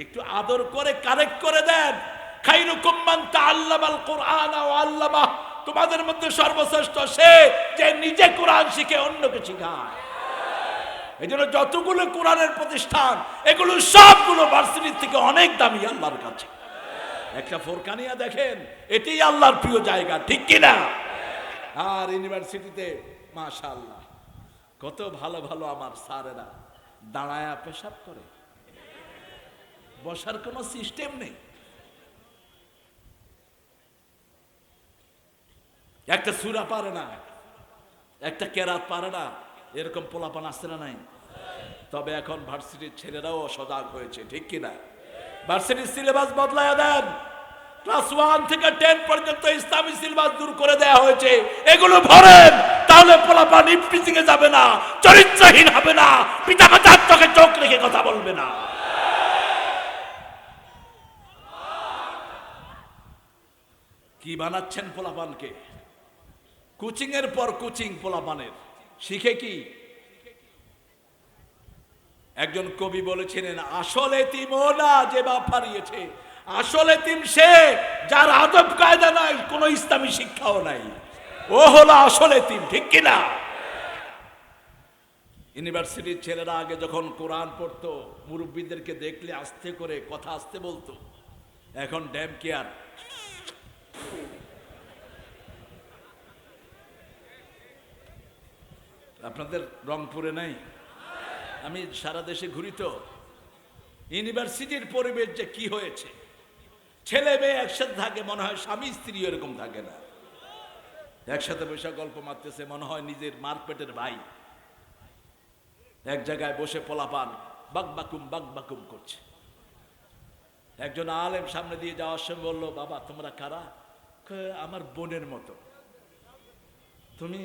একটু আদর করে কারেক্ট করে দেন। খায়রুকুম মান তাআল্লামাল কুরআন ওয়া আল্লামা, তোমাদের মধ্যে সর্বশ্রেষ্ঠ সে যে নিজে কোরআন শিখে অন্যকে শেখায়। এই জন্য যতগুলো কোরআনের প্রতিষ্ঠান এগুলো সবগুলো ভার্সিটির থেকে অনেক দামি আল্লাহর কাছে। একটা ফোরকানিয়া দেখেন, এটাই আল্লাহর প্রিয় জায়গা, ঠিক কিনা? আর ইউনিভার্সিটিতে মাশাআল্লাহ কত ভালো ভালো আমার স্যারেরা, দাঁড়ায়া পেশাব করে, বসার কোনো সিস্টেম নেই। একটা সূরা পারে না, একটা কেরাত পারে না, এরকম পোলাপান আসছে না নাই? তবে এখন ভার্সিটির ছেলেরাও সজাগ হয়েছে, ঠিক কিনা? ভার্সিটির সিলেবাস বদলায় দেন, ক্লাস 1 থেকে 10 পর্যন্ত ইসলামী সিলেবাস দূর করে দেয়া হয়েছে, এগুলো ভরেন, তাহলে পোলাপান ইফটিজিং এ যাবে না, চরিত্রহীন হবে না, পিতামাতার চোখে চোখ রেখে কথা বলবে না। কি বানাচ্ছেন পোলাপানকে? কোচিং এর পর কোচিং পোলাপানের, শিখে কি? একজন কবি বলেছিলেন, আসল এতিম ও না যে বাপ হারিয়েছে, আসল এতিম সে যার আদব কায়দা নাই, কোনো ইসলামী শিক্ষাও নাই, ও হলো আসল এতিম, ঠিক কিনা? ইউনিভার্সিটির ছেলেরা আগে যখন কোরআন পড়তো, মুরব্বীদেরকে দেখলে আস্তে করে কথা আস্তে বলতো, এখন ড্যাম কেয়ার। আপনাদের রংপুরে নাই? আমি সারা দেশে ঘুরি তো, ইউনিভার্সিটির পরিবেশ যে কি হয়েছে, ছেলে মেয়ে একসাথে থাকে, মনে হয় স্বামী স্ত্রী এরকম থাকে না, একসাথে বসে গল্প মারতেছে, মনে হয় নিজের মারপেটের ভাই। এক জায়গায় বসে পোলাপান বাকবাকুম করছে। একজন আলেম সামনে দিয়ে যাওয়ার সময় বললো, বাবা তোমরা কারা? আমার বোনের মতো, তুমি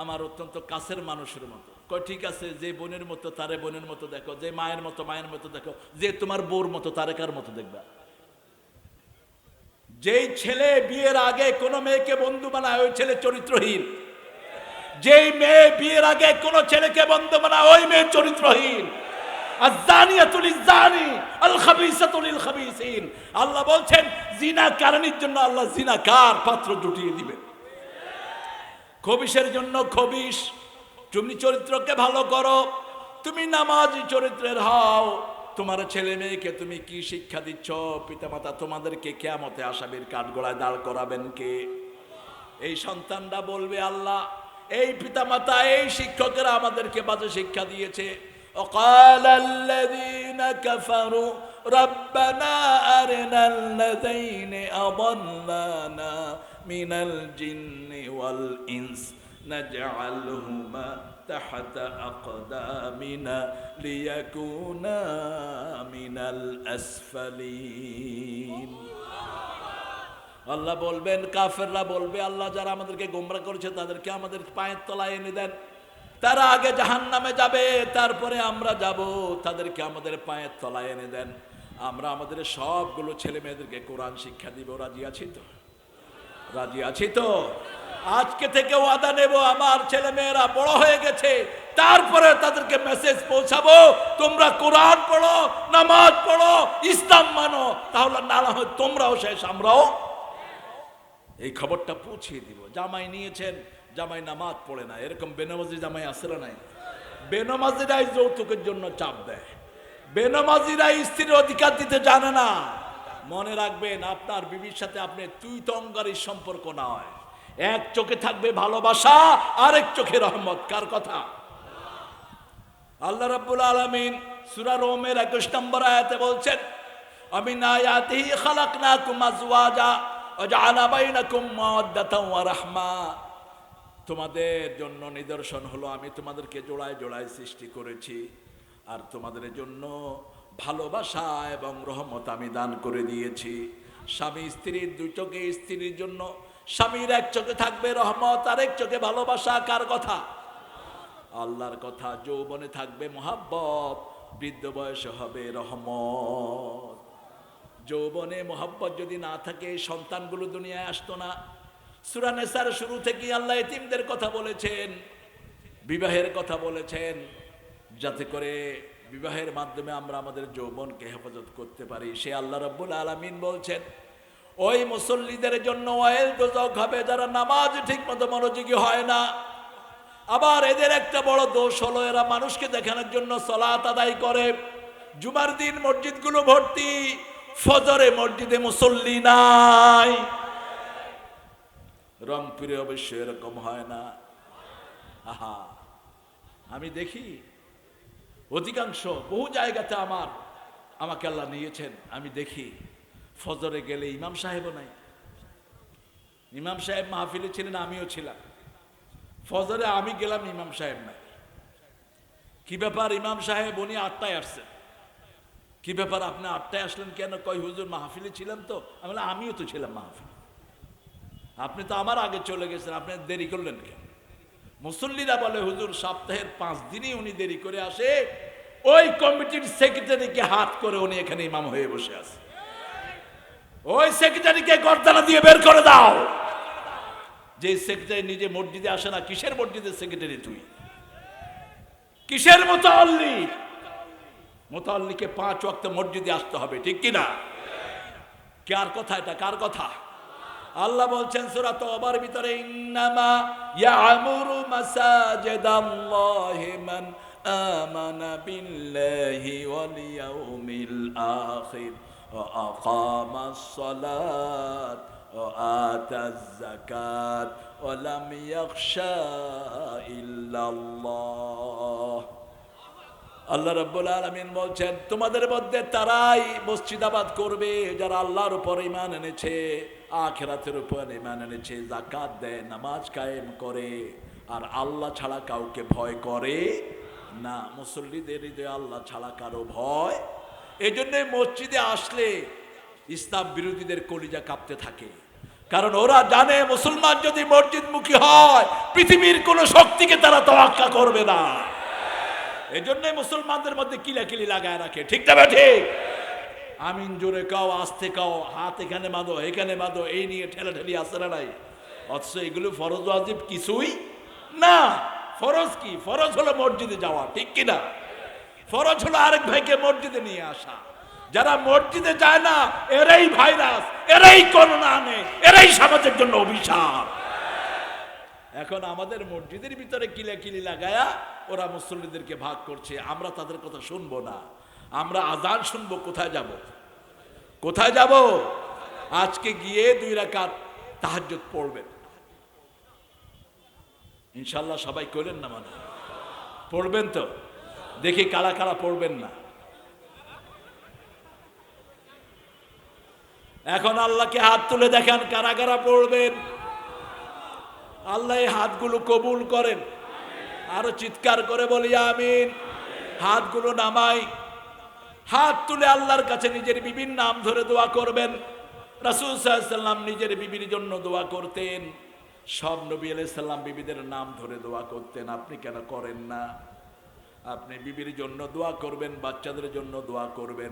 আমার অত্যন্ত কাছের মানুষের মতো। কয় ঠিক আছে, যে বোনের মতো তারে বোনের মতো দেখো, যে মায়ের মতো দেখো, যে তোমার বউর মতো তারে কার মতো দেখবা? যেই ছেলে বিয়ের আগে কোনো মেয়েকে বন্ধু বানায়, ওই ছেলে চরিত্রহীন। যেই মেয়ে বিয়ের আগে কোনো ছেলেকে বন্ধু বানায়, ওই মেয়ে চরিত্রহীন। আল্লাহ বলছেন জিনাকারীর জন্য আল্লাহ জিনাকার পাত্র জুটিয়ে দিবেন, খবিশের জন্য খবিশ। তুমি চরিত্রকে ভালো করো, তুমি নামাজি চরিত্রের হও। তোমার ছেলে মেয়েকে তুমি কি শিক্ষা দিচ্ছ? পিতামাতা তোমাদেরকে কিয়ামতে আসামির কাঠগড়ায় দাঁড় করাবেন কে? এই সন্তানরা বলবে আল্লাহ, এই পিতামাতা এই শিক্ষকেরা আমাদেরকে বাজে শিক্ষা দিয়েছে। وقال الذين كفروا ربنا أرنا الذين أضلانا من الجن والإنس نجعلهما تحت أقدامنا ليكونا من الأسفلين। আল্লাহ বলবেন, কাফেররা বলবে, আল্লাহ যারা আমাদেরকে গোমরা করেছে তাদেরকে আমাদের পায়ের তলায় এনে দেন। তারা আগে জাহান্নামে যাবে, তারপরে আমরা যাব, তাদেরকে আমাদের পায়ের তলায় এনে দেন। আমরা আমাদের সবগুলো ছেলে মেয়েদেরকে কোরআন শিক্ষা দিব। রাজি আছি তো? রাজি আছি তো? আজকে থেকে ওয়াদা নেব, আমার ছেলে মেয়েরা বড় হয়ে গেছে, তারপরে তাদেরকে মেসেজ পৌঁছাবো, তোমরা কোরআন পড়ো, নামাজ পড়ো, ইসলাম মানো, তাহলে না হয় তোমরাও শেষ, আমরাও। এই খবরটা পৌঁছিয়ে দিব। জামাই নিয়েছেন, জামাই নামাজ পড়ে না, এরকম বেনামাজি জামাই আসলে নাই। বেনামাজিরাই যৌতুকের জন্য চাপ দেয়, বেনামাজিরাই স্ত্রীর অধিকার দিতে জানে না। মনে রাখবেন, আপনার বিবির সাথে আপনি তুই তঙ্গারির সম্পর্ক না হয়। এক চোখে থাকবে ভালোবাসা, আরেক চোখে রহমত। কার কথা? আল্লাহ রাব্বুল আলামিন সূরা রোমের 21 নম্বর আয়াতে বলছেন, আমিন আয়াতিহি খালাকনাকুম আজওয়াজা ওয়া জাআলা বাইনাকুম মাওয়াদ্দাতাও ওয়া রাহমা। তোমাদের জন্য নিদর্শন হলো আমি তোমাদেরকে জোড়ায় জোড়ায় সৃষ্টি করেছি, আর তোমাদের জন্য ভালোবাসা এবং রহমত আমি দান করে দিয়েছি। স্বামী স্ত্রীর দুই চোখে, স্ত্রীর জন্য স্বামীর এক চোখে থাকবে রহমত, আরেক চোখে ভালোবাসা। কার কথা? আল্লাহর কথা। যৌবনে থাকবে মোহাব্বত, বৃদ্ধ বয়সে হবে রহমত। যৌবনে মোহাব্বত যদি না থাকে, সন্তানগুলো দুনিয়ায় আসতো না। সূরা নিসার শুরু থেকে আল্লাহ এতিমদের কথা বলেছেন, বিবাহের কথা বলেছেন, যাতে করে বিবাহের মাধ্যমে আমরা আমাদের যৌবনকে হেফাজত করতে পারি। সে আল্লাহ রাব্বুল আলামিন বলছেন, ওই মুসল্লিদের জন্য ওয়াইল দোজখ হবে যারা নামাজ ঠিকমতো মনোযোগী হয় না। আবার এদের একটা বড় দোষ হলো, এরা মানুষকে দেখানোর জন্য সালাত আদায় করে। জুমার দিন মসজিদগুলো ভর্তি, ফজরে মসজিদে মুসল্লি নাই। রংপুরে অবশ্য এরকম হয় না। আহা, আমি দেখি অধিকাংশ বহু জায়গাতে আমাকে আল্লাহ নিয়েছেন, আমি দেখি ফজরে গেলে ইমাম সাহেবও নাই। ইমাম সাহেব মাহফিলে ছিলেন, আমিও ছিলাম। ফজরে আমি গেলাম, ইমাম সাহেব নাই। কি ব্যাপার ইমাম সাহেব? উনি 8টায় আসছেন। কি ব্যাপার আপনি 8টায় আসলেন কেন? কই হুজুর মাহফিলে ছিলাম তো। আমি বললাম আমিও তো ছিলাম মাহফিলে, আপনি তো আমার আগে চলে গেছেন, আপনি দেরি করলেন কেন? মুসল্লিরা বলে হুজুর সপ্তাহের 5 দিনই উনি দেরি করে আসে, ওই কমিটির সেক্রেটারিকে হাত করে উনি এখানে ইমাম হয়ে বসে আছে। ওই সেক্রেটারিকে গর্দানা দিয়ে বের করে দাও। যে সেক্রেটারি নিজে মসজিদে আসে না, কিসের মসজিদের সেক্রেটারি তুই? কিসের মুতাল্লি? মুতাল্লিকে 5 ওয়াক্ত মসজিদে আসতে হবে, ঠিক কিনা? কার কথা এটা? কার কথা? আল্লাহ বলছেন সূরা তাওবার ভিতরে, ইন্নামা ইয়ামুরু মাসাজিদাল্লাহি মান আমানা বিল্লাহি ওয়াল ইয়াউমিল আখির ওয়া আকামাস সালাত ওয়া আতাজ যাকাত ওয়া লাম ইয়াখশা ইল্লাল্লাহ। আল্লাহ রাব্বুল আলামিন বলছেন তোমাদের মধ্যে তারাই মসজিদাবাদ করবে যারা আল্লাহর উপর ঈমান এনেছে, আখিরাতের উপর ঈমান এনেছে, যাকাত দেয়, নামাজ কায়েম করে, আর আল্লাহ ছাড়া কাউকে ভয় করে না। মুসল্লিদের হৃদয়ে আল্লাহ ছাড়া কারো ভয়। এই জন্য মসজিদে আসলে ইসলাম বিরোধীদের কলিজা কাঁপতে থাকে, কারণ ওরা জানে মুসলমান যদি মসজিদমুখী হয় পৃথিবীর কোনো শক্তিকে তারা তোয়াক্কা করবে না। এই জন্য মুসলমানদের মধ্যে কিলাকিলি লাগায় রাখে, ঠিক না ঠিক? আমিন জোরে কাও, আস্তে কাও, হাত এখানে বাঁধো, এখানে বাঁধো, এই নিয়ে ঠেলাঠেলি আসে না নাই? অথচ এগুলো ফরজ ওয়াজিব কিছুই না। ফরজ কি? ফরজ হলো মসজিদে যাওয়া, ঠিক কিনা? ফরজ হলো আরেক ভাইকে মসজিদে নিয়ে আসা। যারা মসজিদে যায় না এরাই ভাইরাস, এরাই করোনা আনে, এরাই সমাজের জন্য অভিশাপ। এখন আমাদের মসজিদের ভিতরে কিলাকিলি লাগায়া ওরা মুসল্লিদেরকে ভাগ করছে, আমরা তাদের কথা শুনবো না। আমরা আজান শুনবো, কোথায় যাব? কোথায় যাব? আজকে গিয়ে 2 রাকাত তাহাজ্জুদ পড়বেন ইনশাআল্লাহ। সবাই করেন না? মানে পড়বেন তো? দেখি কারা কারা পড়বেন না। এখন আল্লাহকে হাত তুলে দেখান কারা কারা পড়বেন। আল্লাহ এই হাতগুলো কবুল করেন। আরো চিৎকার করে বলি আমিন। হাতগুলো নামাই, হাত তুলে আল্লাহর কাছে নিজের বিবির নাম ধরে দোয়া করবেন। রাসূল সাল্লাল্লাহু আলাইহি ওয়াসাল্লাম নিজের বিবির জন্য দোয়া করতেন, সব নবী আলাইহিস সালাম বিবিদের নাম ধরে দোয়া করতেন। আপনি কেন করেন না? আপনি বিবির জন্য দোয়া করবেন, বাচ্চাদের জন্য দোয়া করবেন।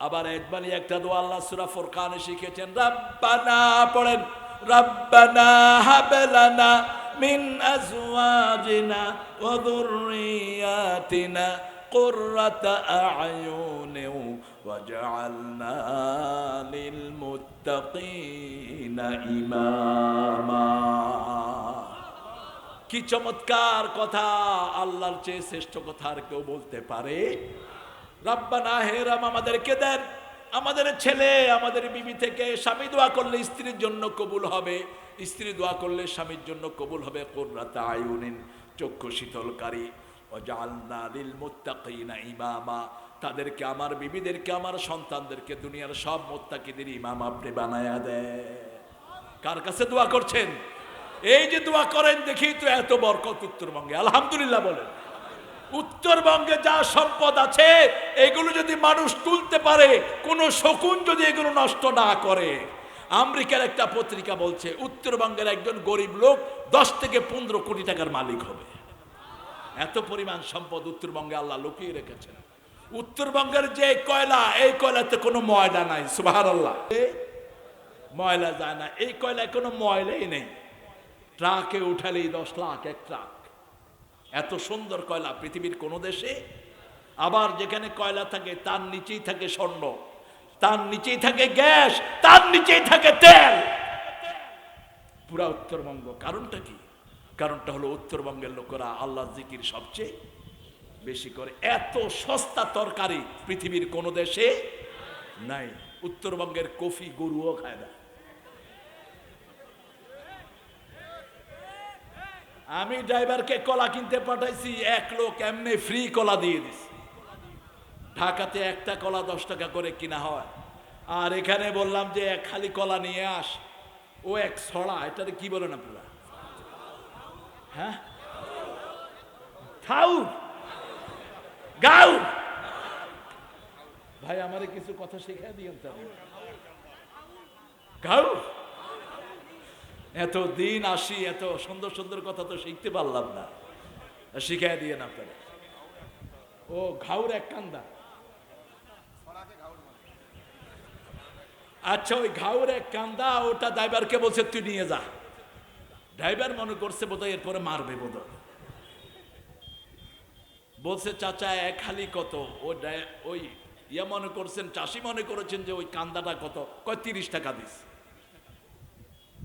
আবার একবারই একটা দোয়া আল্লাহ সূরা ফুরকানে শিখিয়েছেন, রাব্বানা পড়েন, রাব্বানা হাব লানা মিন আজওয়াজিনা ওয়া যুররিয়াতিনা কুররাতা আ'য়ুনিন ওয়াজআলনা লিল মুত্তাকিনা ইমামা। কি চমৎকার কথা! আল্লাহর চেয়ে শ্রেষ্ঠ কথা আর কেউ বলতে পারে? রাব্বানা, হে রব আমাদেরকে দেন, আমাদের ছেলে আমাদের বিবি থেকে স্বামী দোয়া করলে স্ত্রীর জন্য কবুল হবে, স্ত্রী দোয়া করলে স্বামীর জন্য কবুল হবে। কুররাতা আয়ুনিন, চক্ষু শীতলকারী। ওয়াজআলনা লিল মুত্তাকিনা ইমামা, তাদেরকে, আমার বিবিদেরকে, আমার সন্তানদেরকে দুনিয়ার সব মুত্তাকিদের ইমাম আপনি বানায়া দেন। কার কাছে দোয়া করছেন? এই যে দোয়া করেন দেখেই তো এত বরকত উত্তরবঙ্গে। আলহামদুলিল্লাহ বলেন। উত্তরবঙ্গে যা সম্পদ আছে এগুলো যদি মানুষ তুলতে পারে, কোন শকুন যদি এগুলো নষ্ট না করে। আমেরিকার একটা পত্রিকা বলছে উত্তরবঙ্গের একজন গরিব লোক 10 থেকে 15 কোটি টাকার মালিক হবে। এত পরিমাণ সম্পদ উত্তরবঙ্গে আল্লাহ লুকিয়ে রেখেছেন। উত্তরবঙ্গের যে কয়লা, এই কয়লাতে কোনো ময়লা নাই। সুবহানাল্লাহ, ময়লা যায় না। এই কয়লায় কোনো ময়লাই নেই। ট্রাকে উঠালেই 10 লাখ এক ট্রাক। এত সুন্দর কয়লা পৃথিবীর কোন দেশে। আবার যেখানে কয়লা থাকে তার নিচেই থাকে স্বর্ণ, তার নিচেই থাকে গ্যাস, তার নিচেই থাকে তেল। পুরা উত্তরবঙ্গ। কারণটা কি? কারণটা হলো উত্তরবঙ্গের লোকেরা আল্লাহ জিকির সবচেয়ে বেশি করে। এত সস্তা তরকারি পৃথিবীর কোন দেশে নাই। উত্তরবঙ্গের কফি গরুও খায় না। আমি ড্রাইভারকে কলা কিনতে পাঠাইছি, এক লোক এমনি ফ্রি কলা দিয়ে দিছে। ঢাকাতে একটা কলা 10 টাকা করে কিনা হয়, আর এখানে বললাম যে এক খালি কলা নিয়ে আস, ও এক ছড়া, এটারে কি বলেন আপনারা? হ্যাঁ, থাউ গাউ। ভাই আমারে কিছু কথা শিখাই দিয়েন তো। গাউ, এত দিন আসি, এত সুন্দর সুন্দর কথা তো শিখতে পারলাম না, শিখাই দিয়ে না আপনারা। ও ঘাউর এক কান্দা, আচ্ছা ওই ঘাউর এক কান্দা, ওটা ড্রাইভারকে বলছে তুই নিয়ে যা। ড্রাইভার মনে করছে বোধহয় এরপরে মারবে বোধহয়, বলছে চাচা এক খালি কত? ওই ইয়া মনে করছেন, চাষি মনে করেছেন যে ওই কান্দাটা কত, কয় 30 টাকা দিস।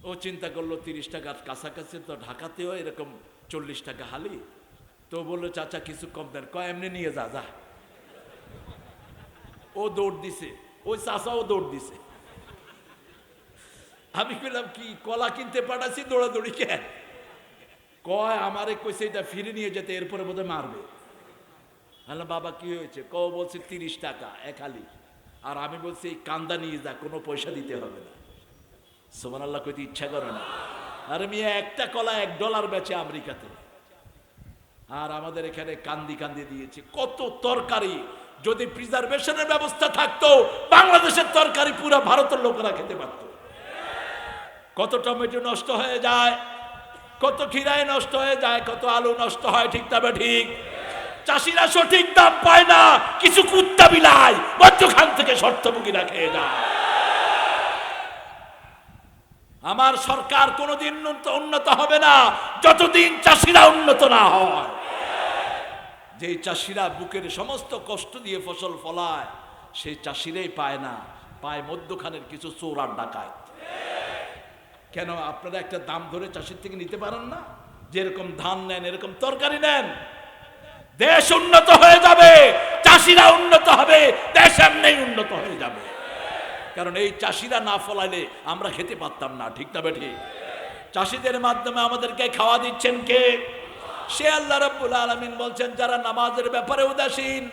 ও চিন্তা করলো 30 টাকার কাছাকাছি তো, ঢাকাতেও এরকম 40 টাকা হালি, তো বললো চাচা কিছু কম দেন, কয় এমনি নিয়ে যা যা। ও দৌড় দিছে, ওই চাচাও দৌড় দিছে। আমি বললাম কি কলা কিনতে পাঠাচ্ছি, দৌড়াদৌড়ি কেন? কয় আমারে কইছে এটা ফিরে নিয়ে যেতে, এরপরে বোধহয় মারবে। আল্লাহ বাবা কি হয়েছে? ক বলছে 30 টাকা এক হালি, আর আমি বলছি এই কান্দা নিয়ে যা, কোনো পয়সা দিতে হবে না। সুবহানাল্লাহ কইতে ইচ্ছা করে না। আর মিয়া একটা কলা $1 বেচে আমেরিকাতে, আর আমাদের এখানে কান্দি কান্দি দিয়েছে। কত তরকারি, যদি প্রিজারভেশনের ব্যবস্থা থাকতো বাংলাদেশের তরকারি পুরো ভারতের লোকেরা খেতে পারত। কত টমেটো নষ্ট হয়ে যায়, কত খিরায় নষ্ট হয়ে যায়, কত আলু নষ্ট হয়, ঠিক তবে ঠিক। চাষিরা সঠিক দাম পায় না, কিছু কুত্তা বিলাই মধ্যখান থেকে শর্তভোগীরা খেয়ে যায়। আমার সরকার কোনোদিন উন্নত হবে না যতদিন চাষিরা উন্নত না হয়। যে চাষিরা বুকের সমস্ত কষ্ট দিয়ে ফসল ফলায়, সেই চাষিরাই পায় না, পায় মধ্যখানের কিছু চোর আর ডাকাত। কেন আপনারা একটা দাম ধরে চাষির থেকে নিতে পারেন না? যেরকম ধান নেন এরকম তরকারি নেন, দেশ উন্নত হয়ে যাবে, চাষিরা উন্নত হবে, দেশ এমনি উন্নত হয়ে যাবে। কারণ এই চাষিরা না ফলাইলে আমরা খেতে পারতাম না, ঠিক না বেঠিক? চাষিদের মাধ্যমে আমাদেরকে খাওয়া দিচ্ছেন কে? সে আল্লাহ রাব্বুল আলামিন বলছেন যারা নামাজের ব্যাপারে উদাসীন,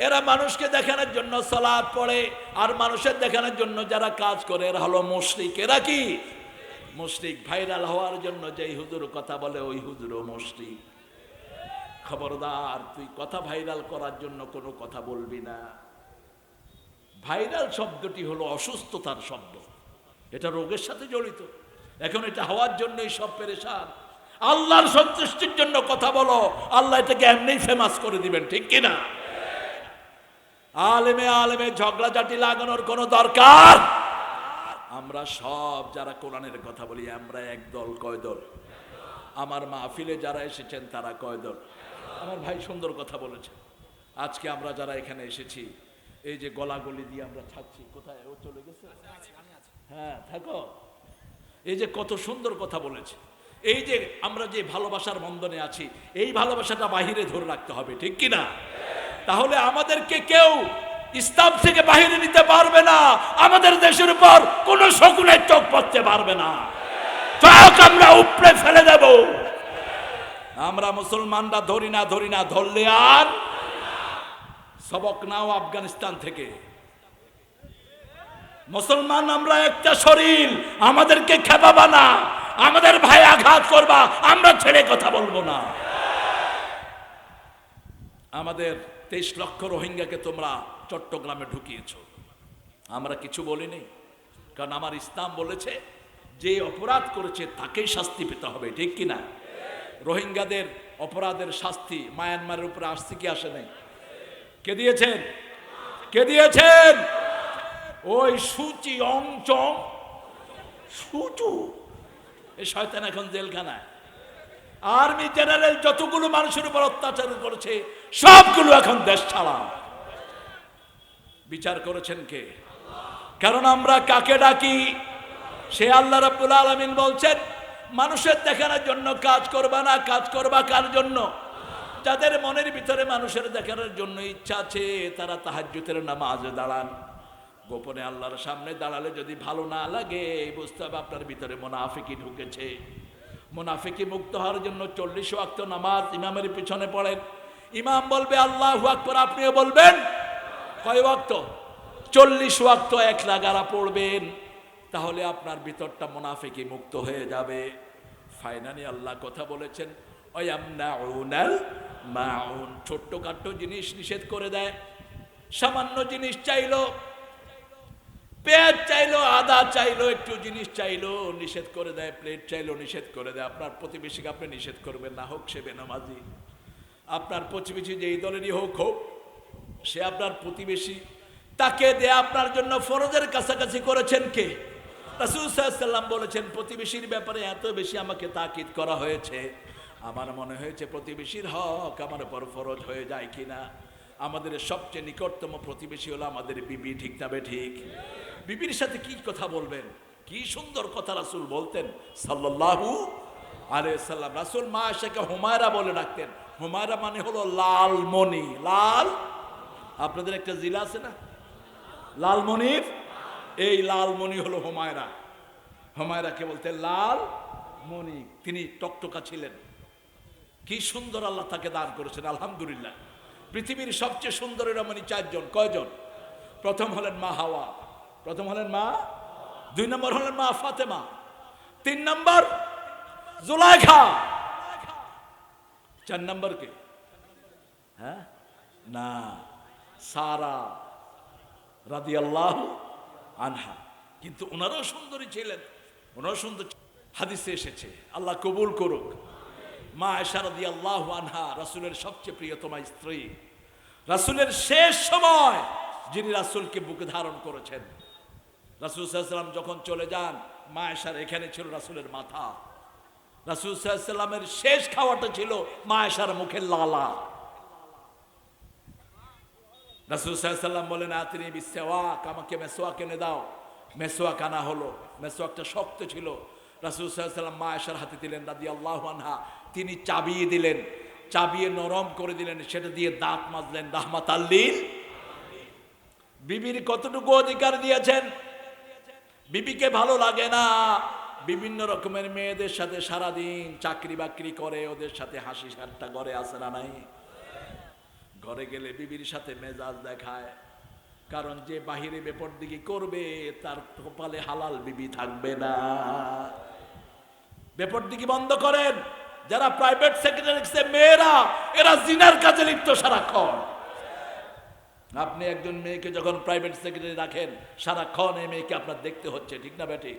এরা মানুষকে দেখানোর জন্য সালাত পড়ে, আর মানুষের দেখানোর জন্য যারা কাজ করে এরা হলো মুশরিক। এরা কি মুশরিক? ভাইরাল হওয়ার জন্য যেই হুজুর কথা বলে ওই হুজুরও মুশরিক। খবরদার, তুই কথা ভাইরাল করার জন্য কোনো কথা বলবি না। ভাইরাল শব্দটি হলো অসুস্থতার শব্দ, এটা রোগের সাথে জড়িত। এখন এটা হওয়ার জন্যই সব পেরেশান। আল্লাহর সন্তুষ্টির জন্য কথা বলো, আল্লাহ এটাকে এমনিই ফেমাস করে দিবেন, ঠিক কিনা? আলেমে আলেমে ঝগড়াঝাটি লাগানোর কোনো দরকার? আমরা সব যারা কোরআনের কথা বলি, আমরা একদল। কয় দল? আমার মাহফিলে যারা এসেছেন তারা কয় দল? আমার ভাই সুন্দর কথা বলেছে। আজকে আমরা যারা এখানে এসেছি, এই যে গলাগলি দিয়ে আমরা থাকছি, কোথায় ও চলে গেছে? হ্যাঁ থাকো। এই যে কত সুন্দর কথা বলেছে, এই যে আমরা যে ভালোবাসার বন্ধনে আছি, এই ভালোবাসাটা বাহিরে ধরে রাখতে হবে, ঠিক কিনা? তাহলে আমাদেরকে কেউ ইসলাম থেকে বাহিরে নিতে পারবে না, আমাদের দেশের উপর কোন শকুনের চোখ পড়তে পারবে না, চোখ আমরা উপড়ে ফেলে দেব। আমরা মুসলমানরা ধরি না, ধরলে আর সবক নাও আফগানিস্তান থেকে। মুসলমান আমরা একটা শরীর, আমাদেরকে খেপাবা না, আমাদের ভাই আঘাত করবা, আমরা ছেড়ে কথা বলবো না। আমাদের 23 লক্ষ রোহিঙ্গাকে তোমরা চট্টগ্রামে ঢুকিয়েছো, আমরা কিছু বলিনি, কারণ আমার ইসলাম বলেছে যে অপরাধ করেছে তাকেই শাস্তি পেতে হবে, ঠিক কিনা? রোহিঙ্গাদের অপরাধের শাস্তি মায়ানমারের উপরে আসছে কি আসে নাই? কে দিয়েছেন? কে দিয়েছেন? ওই সুচি অংচং সুচু, এই শয়তান এখন জেলখানায়। আর্মি জেনারেল যতগুলো মানুষের উপর অত্যাচার করেছে সবগুলো এখন দেশ ছাড়া। বিচার করেছেন কে? কারণ আমরা কাকে ডাকি? সে আল্লাহ রাব্বুল আলামিন বলছেন মানুষের দেখানোর জন্য কাজ করবা না, কাজ করবা কার জন্য? যাদের মনের ভিতরে মানুষের দেখানোর জন্য ইচ্ছা আছে তারা তাহাজ্জুদের নামাজে দাঁড়ান। গোপনে আল্লাহর সামনে দাঁড়ালে যদি ভালো না লাগে বুঝতে হবে আপনার ভিতরে মুনাফিকি ঢুকেছে। মুনাফিকি মুক্ত হওয়ার জন্য 40 ওয়াক্ত নামাজ ইমামের পিছনে পড়েন, ইমাম বলবে আল্লাহু আকবার, আপনিও বলবেন কয় ওয়াক্ত? 40 ওয়াক্ত এক লাগারা পড়বেন, তাহলে আপনার ভিতরটা মুনাফিকি মুক্ত হয়ে যাবে। ফাইনালি আল্লাহ কথা বলেছেন, ওয়ায়ামনাউনাল মাউন, ছোট্টখাট্ট জিনিস নিষেধ করে দেয়। সামান্য জিনিস চাইলো, পেঁয়াজ চাইলো, আদা চাইলো, একটু জিনিস চাইলো, নিষেধ করে দেয়। প্লেট চাইলো, নিষেধ করে দেয়। আপনার প্রতিবেশীকে আপনি নিষেধ করবেন না, হোক সে বেনামাজি, আপনার প্রতিবেশী যেই দলেরই হোক, সে আপনার প্রতিবেশী, তাকে দেয়া আপনার জন্য ফরজের কাছাকাছি করেছেন কে? রাসূল সাল্লাল্লাহু আলাইহি ওয়াসাল্লাম বলেছেন, প্রতিবেশীর ব্যাপারে এত বেশি আমাকে তাকিদ করা হয়েছে, আমার মনে হয়েছে প্রতিবেশীর হক আমার উপর ফরজ হয়ে যায় কিনা। আমাদের সবচেয়ে নিকটতম প্রতিবেশী হলো আমাদের বিবি, ঠিক না ঠিক? বিবির সাথে কি কথা বলবেন, কি সুন্দর কথা রাসূল বলতেন সাল্লাল্লাহু আলাইহি ওয়াসাল্লাম। রাসূল মা আয়েশাকে হুমায়রা বলে ডাকতেন। হুমায়রা মানে হলো লালমণি। লাল, আপনাদের একটা জেলা আছে না লালমণির, এই লালমণি হলো হুমায়রা। হুমায়রাকে বলতে লাল মণি। তিনি টকটকা ছিলেন, কি সুন্দর আল্লাহ তাকে দান করেছেন, আলহামদুলিল্লাহ। পৃথিবীর সবচেয়ে সুন্দর রমণী 4 জন। কয়জন? প্রথম হলেন মা হাওয়া, প্রথম হলেন মা, 2 নম্বর হলেন মা ফাতেমা, 3 নম্বর জুলাইখা, 4 নম্বর কে? হ্যাঁ না, সারা রাদিয়াল্লাহু আনহা। কিন্তু ওনারাও সুন্দরী ছিলেন, ওনারাও সুন্দর। হাদিসে এসেছে, আল্লাহ কবুল করুক, মা আয়েশা রাদিয়াল্লাহু আনহা রাসূলের সবচেয়ে প্রিয়তমা স্ত্রী, রাসূলের শেষ সময় যিনি রাসূলকে বুকে ধারণ করেছেন। রাসূল সাল্লাল্লাহু আলাইহি ওয়াসাল্লাম যখন চলে যান, মা আয়েশার এখানে ছিল রাসূলের মাথা। রাসূল সাল্লাল্লাহু আলাইহি ওয়াসাল্লামের শেষ খাওয়াটা ছিল মা আয়েশার মুখের লালা। রাসূল সাল্লাল্লাহু আলাইহি ওয়াসাল্লাম বলেন, আতিনি বিসওয়াক, আমাকে মেসওয়াক এনে দাও। মেসওয়াক আনা হলো। মেসওয়াকটা শক্ত ছিল। রাসূল সাল্লাল্লাহু আলাইহি ওয়াসাল্লাম মা আয়েশার হাতে দিলেন রাদিয়াল্লাহু আনহা, তিনি চাবিয়ে দিলেন, চাবিয়ে নরম করে দিলেন, সেটা দিয়ে দাঁত মাজলেন। রাহমাতাল লিল। বিবির কতটুকু অধিকার দিয়েছেন? বিবিকে ভালো লাগে না বিভিন্ন রকমের মেয়েদের সাথে সারাদিন চাকরি বাকরি করে, ওদের সাথে হাসি ঠাট্টা করে, আছে না নাই? ঘরে গেলে বিবির সাথে মেজাজ দেখায়, কারণ যে বাহিরে বেপরদিকি করবে তার কপালে হালাল বিবি থাকবে না। বেপরদিকি বন্ধ করেন। যারা প্রাইভেট সেক্রেটারি মেয়েরা, এরা জিনার কাজে লিপ্ত সারাক্ষণ। আপনি একজন মেয়েকে যখন প্রাইভেট সেক্রেটারি রাখেন, সারাক্ষণ এই মেয়েকে আপনার দেখতে হচ্ছে, ঠিক না বেঠিক?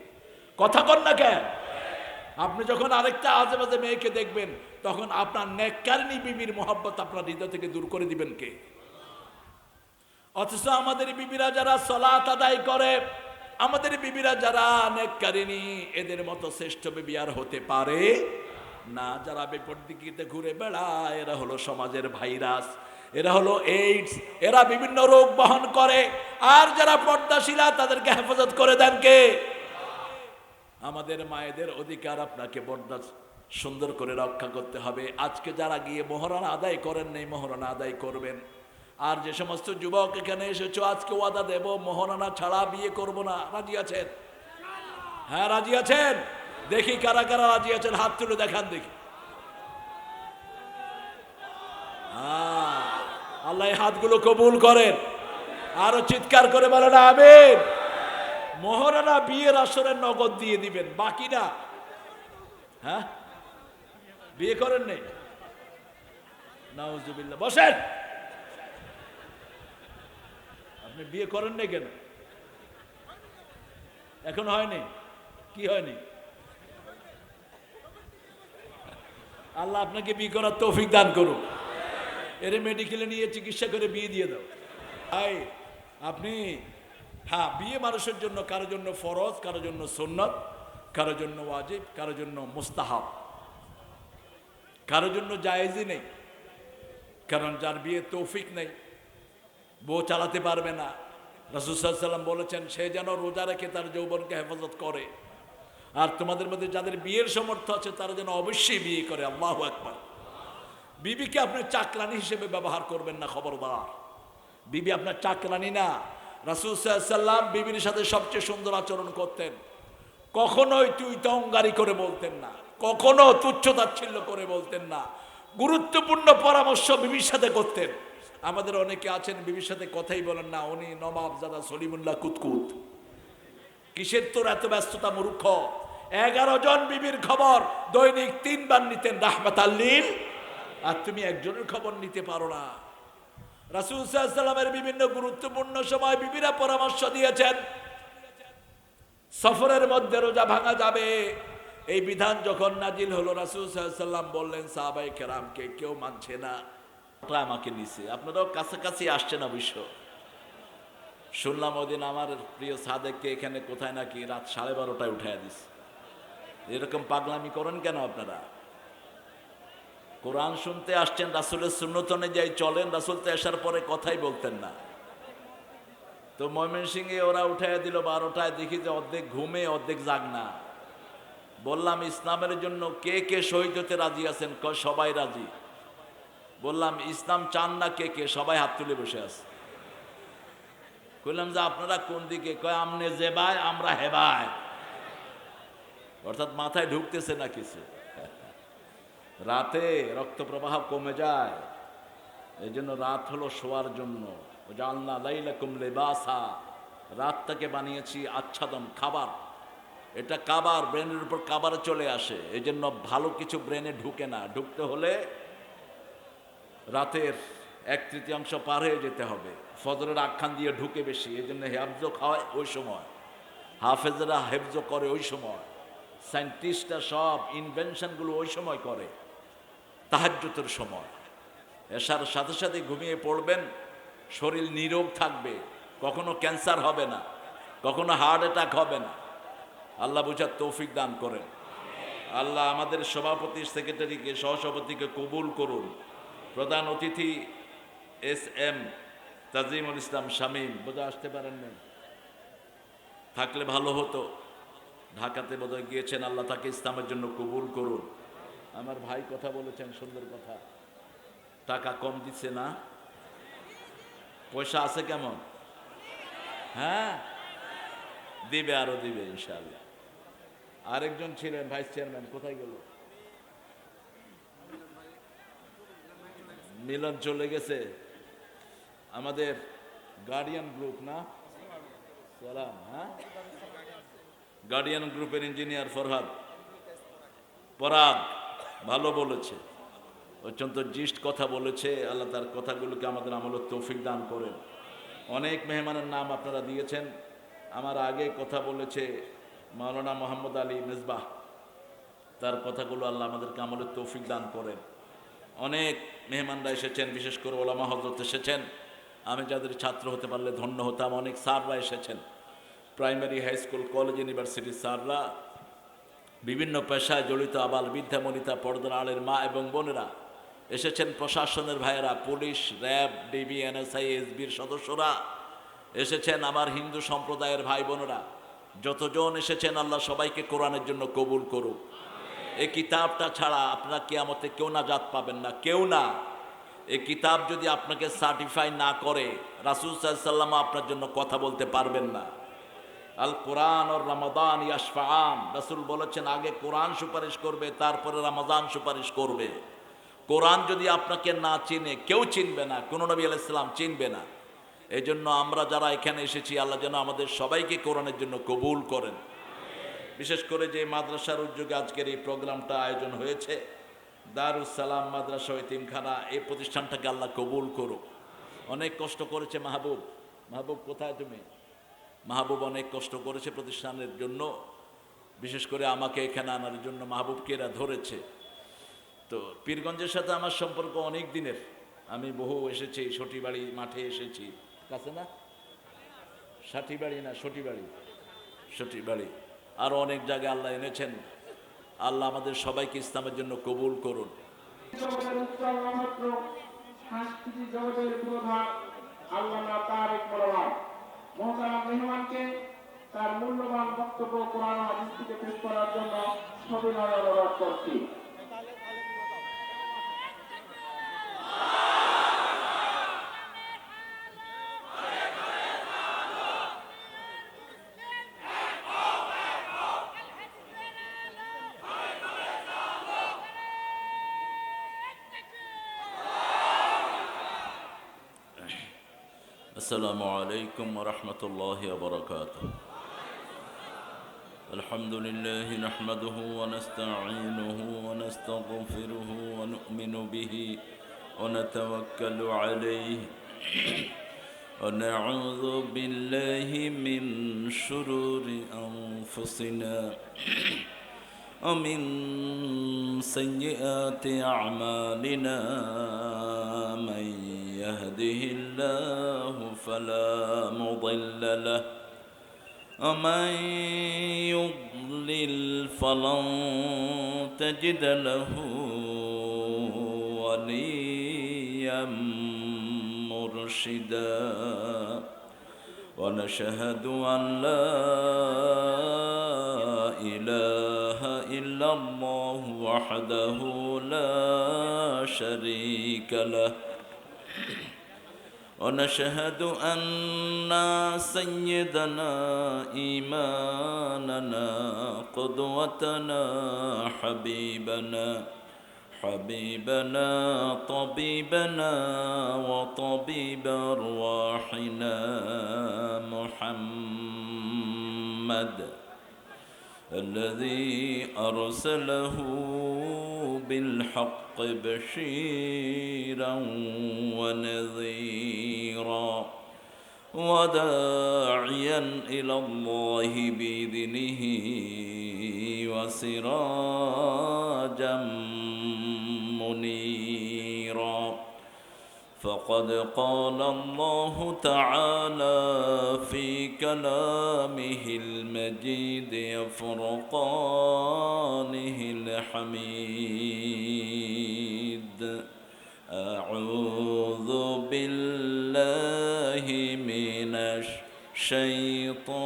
কথা কন না কেন? আপনি যখন আরেকটা আজেবাজে মেয়েকে দেখবেন, তখন আপনার নেককারিনী বিবির মোহাব্বত আপনার হৃদয় থেকে দূর করে দিবেন কে? অথচ আমাদের বিবিরা যারা সালাত আদায় করে, আমাদের বিবিরা যারা নেককারিনী, এদের মতো শ্রেষ্ঠ বিবি আর হতে পারে না। যারা বিপরদিকিতে ঘুরে বেড়ায়, এরা হলো সমাজের ভাইরাস, এরা হলো এইডস, এরা বিভিন্ন রোগ বহন করে। আর যারা পর্দাশীলা, তাদেরকে হেফাজত করে দেন কে? আমাদের মায়েদের অধিকার আপনাকে পর্দা সুন্দর করে রক্ষা করতে হবে। আজকে যারা গিয়ে মোহরানা আদায় করেন নাই, মোহরানা আদায় করবেন। আর যে সমস্ত যুবক এখানে এসেছো, আজকে ওয়াদা দেব, মোহরানা ছাড়া বিয়ে করব না। রাজি আছেন? হ্যাঁ রাজি আছেন? দেখি কারা কারা রাজি আছেন, হাত তুলে দেখান দেখি। আল্লাহ হাতগুলো কবুল করেন। আরো চিৎকার করে বলেন আমিন। মোহরানা বিয়ের আসরের নগদ দিয়ে দিবেন, বাকি না। হ্যাঁ, বিয়ে করেন নেই? নাউজুবিল্লাহ। বসেন। আপনি বিয়ে করেন নাই কেন? এখন হয়নি? কি হয়নি? আল্লাহ আপনাকে বিয়ে করার তৌফিক দান করুন। এরে মেডিকেলে নিয়ে চিকিৎসা করে বিয়ে দিয়ে দাও। ভাই আপনি, হ্যাঁ, বিয়ে মানুষের জন্য, কারোর জন্য ফরজ, কারোর জন্য সুন্নত, কারোর জন্য ওয়াজিব, কারোর জন্য মুস্তাহাব, কারোর জন্য জায়েজই নেই। কারণ যার বিয়ে তৌফিক নেই, বউ চালাতে পারবে না, রাসূল সাল্লাল্লাহু আলাইহি ওয়াসাল্লাম বলেছেন সে যেন রোজা রেখে তার যৌবনকে হেফাজত করে। আর তোমাদের মধ্যে যাদের বিয়ের সামর্থ্য আছে, তারা যেন অবশ্যই বিয়ে করে। আল্লাহু আকবার। বিবিকে আপনি চাকরানি হিসেবে ব্যবহার করবেন না, খবরদার। বিবি আপনার চাকরানি না। রাসূল সাল্লাল্লাহু আলাইহি ওয়াসাল্লাম বিবির সাথে সবচেয়ে সুন্দর আচরণ করতেন। কখনোই তুই তঙ্গারি করে বলতেন না। কখনো তুচ্ছ-তাচ্ছিল্য করে বলতেন না। গুরুত্বপূর্ণ পরামর্শ বিবির সাথে করতেন। আমাদের অনেকে আছেন বিবির সাথে কথাই বলেন না, উনি নবাবজাদা সলিমুল্লাহ কুতকুত। কিসের তোর এত ব্যস্ততা মূর্খ? 11 জন বিবির খবর দৈনিক 3 বার নিতেন রাহমাতাল লিল, আর তুমি একজনের খবর নিতে পারো না। রাসূল সাল্লাল্লাহু আলাইহি ওয়াসাল্লামের বিভিন্ন গুরুত্বপূর্ণ সময় বিবিরা পরামর্শ দিয়েছেন। সফরের মধ্যে রোজা ভাঙা যাবে, এই বিধান যখন নাজিল হলো রাসূল সাল্লাল্লাহু আলাইহি ওয়াসাল্লাম বললেন সাহাবায়ে কেরামকে, কেউ মানছে না, আমাকে নিছে, আপনারাও কাছাকাছি আসছেন অবশ্য। শুনলাম ওদিন আমার প্রিয় সাদেককে এখানে কোথায় নাকি রাত 12:30টায় উঠাইয়া দিছে। এরকম পাগলামি করেন কেন আপনারা? কোরআন শুনতে আসছেন, রাসূলের সুন্নত অনুযায়ী চলেন। রাসূল তো আসার পরে কথাই বলতেন না। তো ময়মনসিংহে ওরা উঠাইয়া দিল 12টায়, দেখি যে অর্ধেক ঘুমে অর্ধেক জাগনা। বললাম ইসলামের জন্য কে কে শহীদ হতে রাজি আছেন? কয় সবাই রাজি। বললাম ইসলাম চান না কে কে? সবাই হাত তুলে বসে আছে। কইলাম যে আপনারা কোন দিকে? কয় আমনে জেবায় আমরা হেবায়। অর্থাৎ মাথায় ঢুকতেছে না কিছু। রাতে রক্ত প্রবাহ কমে যায়, এই জন্য রাত হলো শোয়ার জন্য। জাআলনা লাইলাকুম লিবাসা, রাতটাকে বানিয়েছি আচ্ছাদন, খাবার। এটা কাবার, ব্রেনের উপর কাবারে চলে আসে, এই জন্য ভালো কিছু ব্রেনে ঢুকে না। ঢুকতে হলে রাতের 1/3 পার হয়ে যেতে হবে। ফজরের আখ্যান দিয়ে ঢুকে বেশি, এই জন্য হেফজ খাওয়ায় ওই সময়, হাফেজরা হেফজ করে ওই সময়, সায়েন্টিস্টরা সব ইনভেনশনগুলো ওই সময় করে, তাহাজ্জুদের সময়। এশার সাথে সাথে ঘুমিয়ে পড়বেন, শরীর নিরোগ থাকবে, কখনো ক্যান্সার হবে না, কখনো হার্ট অ্যাটাক হবে না। আল্লাহ বুঝার তৌফিক দান করেন। আল্লাহ আমাদের সভাপতি, সেক্রেটারিকে, সহসভাপতিকে কবুল করুন। প্রধান অতিথি SM তাজিমুল ইসলাম শামীম বোধ আসতে পারেন না, থাকলে ভালো হতো। ঢাকাতে বোধহয় গিয়েছেন, আল্লাহ তাকে ইসলামের জন্য কবুল করুন। আমার ভাই কথা বলেছেন, সুন্দর কথা। টাকা কম দিচ্ছে না? পয়সা আছে কেমন? হ্যাঁ, দিবে, আরো দিবে ইনশাআল্লাহ। আরেকজন ছিলেন ভাইস চেয়ারম্যান, কোথায় গেল? মিলন চলে গেছে। আমাদের গার্ডিয়ান গ্রুপ না, সালাম, হ্যাঁ, গার্ডিয়ান গ্রুপের ইঞ্জিনিয়ার ফরহাদ পরাগ ভালো বলেছে, অত্যন্ত জিস্ট কথা বলেছে। আল্লাহ তার কথাগুলোকে আমাদের আমলের তৌফিক দান করেন। অনেক মেহমানের নাম আপনারা দিয়েছেন। আমার আগে কথা বলেছে মাওলানা মোহাম্মদ আলী মেজবাহ, তার কথাগুলো আল্লাহ আমাদেরকে আমলের তৌফিক দান করেন। অনেক মেহমানরা এসেছেন, বিশেষ করে ওলামা হযরত এসেছেন। আমি যাদের ছাত্র হতে পারলে ধন্য হতাম। অনেক স্যাররা এসেছেন, প্রাইমারি, হাই স্কুল, কলেজ, ইউনিভার্সিটির স্যাররা, বিভিন্ন পেশায় জড়িত আবাল বৃদ্ধা বনিতা, পর্দার আলের মা এবং বোনেরা এসেছেন। প্রশাসনের ভাইয়েরা, পুলিশ, র্যাব, ডিবি, NSI, SBর সদস্যরা এসেছেন। আমার হিন্দু সম্প্রদায়ের ভাই বোনেরা যতজন এসেছেন, আল্লাহ সবাইকে কোরআনের জন্য কবুল করুক। এই কিতাবটা ছাড়া আপনারা কিয়ামতে কেউ নাজাত পাবেন না, কেউ না। এই কিতাব যদি আপনাকে সার্টিফাই না করে, রাসূল সাল্লাল্লাহু আলাইহি ওয়াসাল্লাম আপনার জন্য কথা বলতে পারবেন না। আল কোরআন ও রমাদান ইয়াশফাআন, রাসূল বলেছেন আগে কোরআন সুপারিশ করবে, তারপরে রমাদান সুপারিশ করবে। কোরআন যদি আপনাকে না চিনে, কেউ চিনবে না, কোন নবী আলাইহিস সালাম চিনবে না। এই জন্য আমরা যারা এখানে এসেছি, আল্লাহ যেন আমাদের সবাইকে কোরআনের জন্য কবুল করেন। বিশেষ করে যে মাদ্রাসার উদ্যোগে আজকের এই প্রোগ্রামটা আয়োজন হয়েছে, দারুস সালাম মাদ্রাসা ও এতিমখানা, এই প্রতিষ্ঠানটাকে আল্লাহ কবুল করুক। অনেক কষ্ট করেছে মাহবুব। মাহবুব কোথায় তুমি? মাহবুব অনেক কষ্ট করেছে প্রতিষ্ঠানের জন্য, বিশেষ করে আমাকে এখানে আনার জন্য মাহবুবকে এরা ধরেছে। তো পীরগঞ্জের সাথে আমার সম্পর্ক অনেক দিনের। আমি বহু এসেছি, সটিবাড়ি মাঠে এসেছি, কাছে না, সাটিবাড়ি না সটিবাড়ি, সটিবাড়ি, আরও অনেক জায়গায় আল্লাহ এনেছেন। আল্লাহ আমাদের সবাইকে ইসলামের জন্য কবুল করুন। সাংস্কৃতিক জগতের প্রধান আল্লামা তারেক রহমান মহতারাম মেহমানকে তার মূল্যবান বক্তব্য কোরআন ও হাদিস থেকে পেশ করার জন্য সবিনয় অনুরোধ করছি। السلام عليكم ورحمة الله وبركاته. الحمد لله نحمده ونستعينه ونستغفره ونؤمن به ونتوكل عليه ونعوذ بالله من شرور أنفسنا ومن سيئات أعمالنا. من يهده الله فلا مضل له ومن يضلل فلن تجد له وليا مرشدا. ونشهد أن لا إله إلا الله وحده لا شريك له. ونشهد أن سيدنا إيماننا قدوتنا حبيبنا طبيبنا وطبيب أرواحنا محمد الذي أرسله بالحق بشيرا ونذيرا وداعيا إلى الله بإذنه وسراجا منيرا. فقد قال الله تعالى في كلامه المجيد وفرقانه الحميد: أعوذ بالله من الشيطان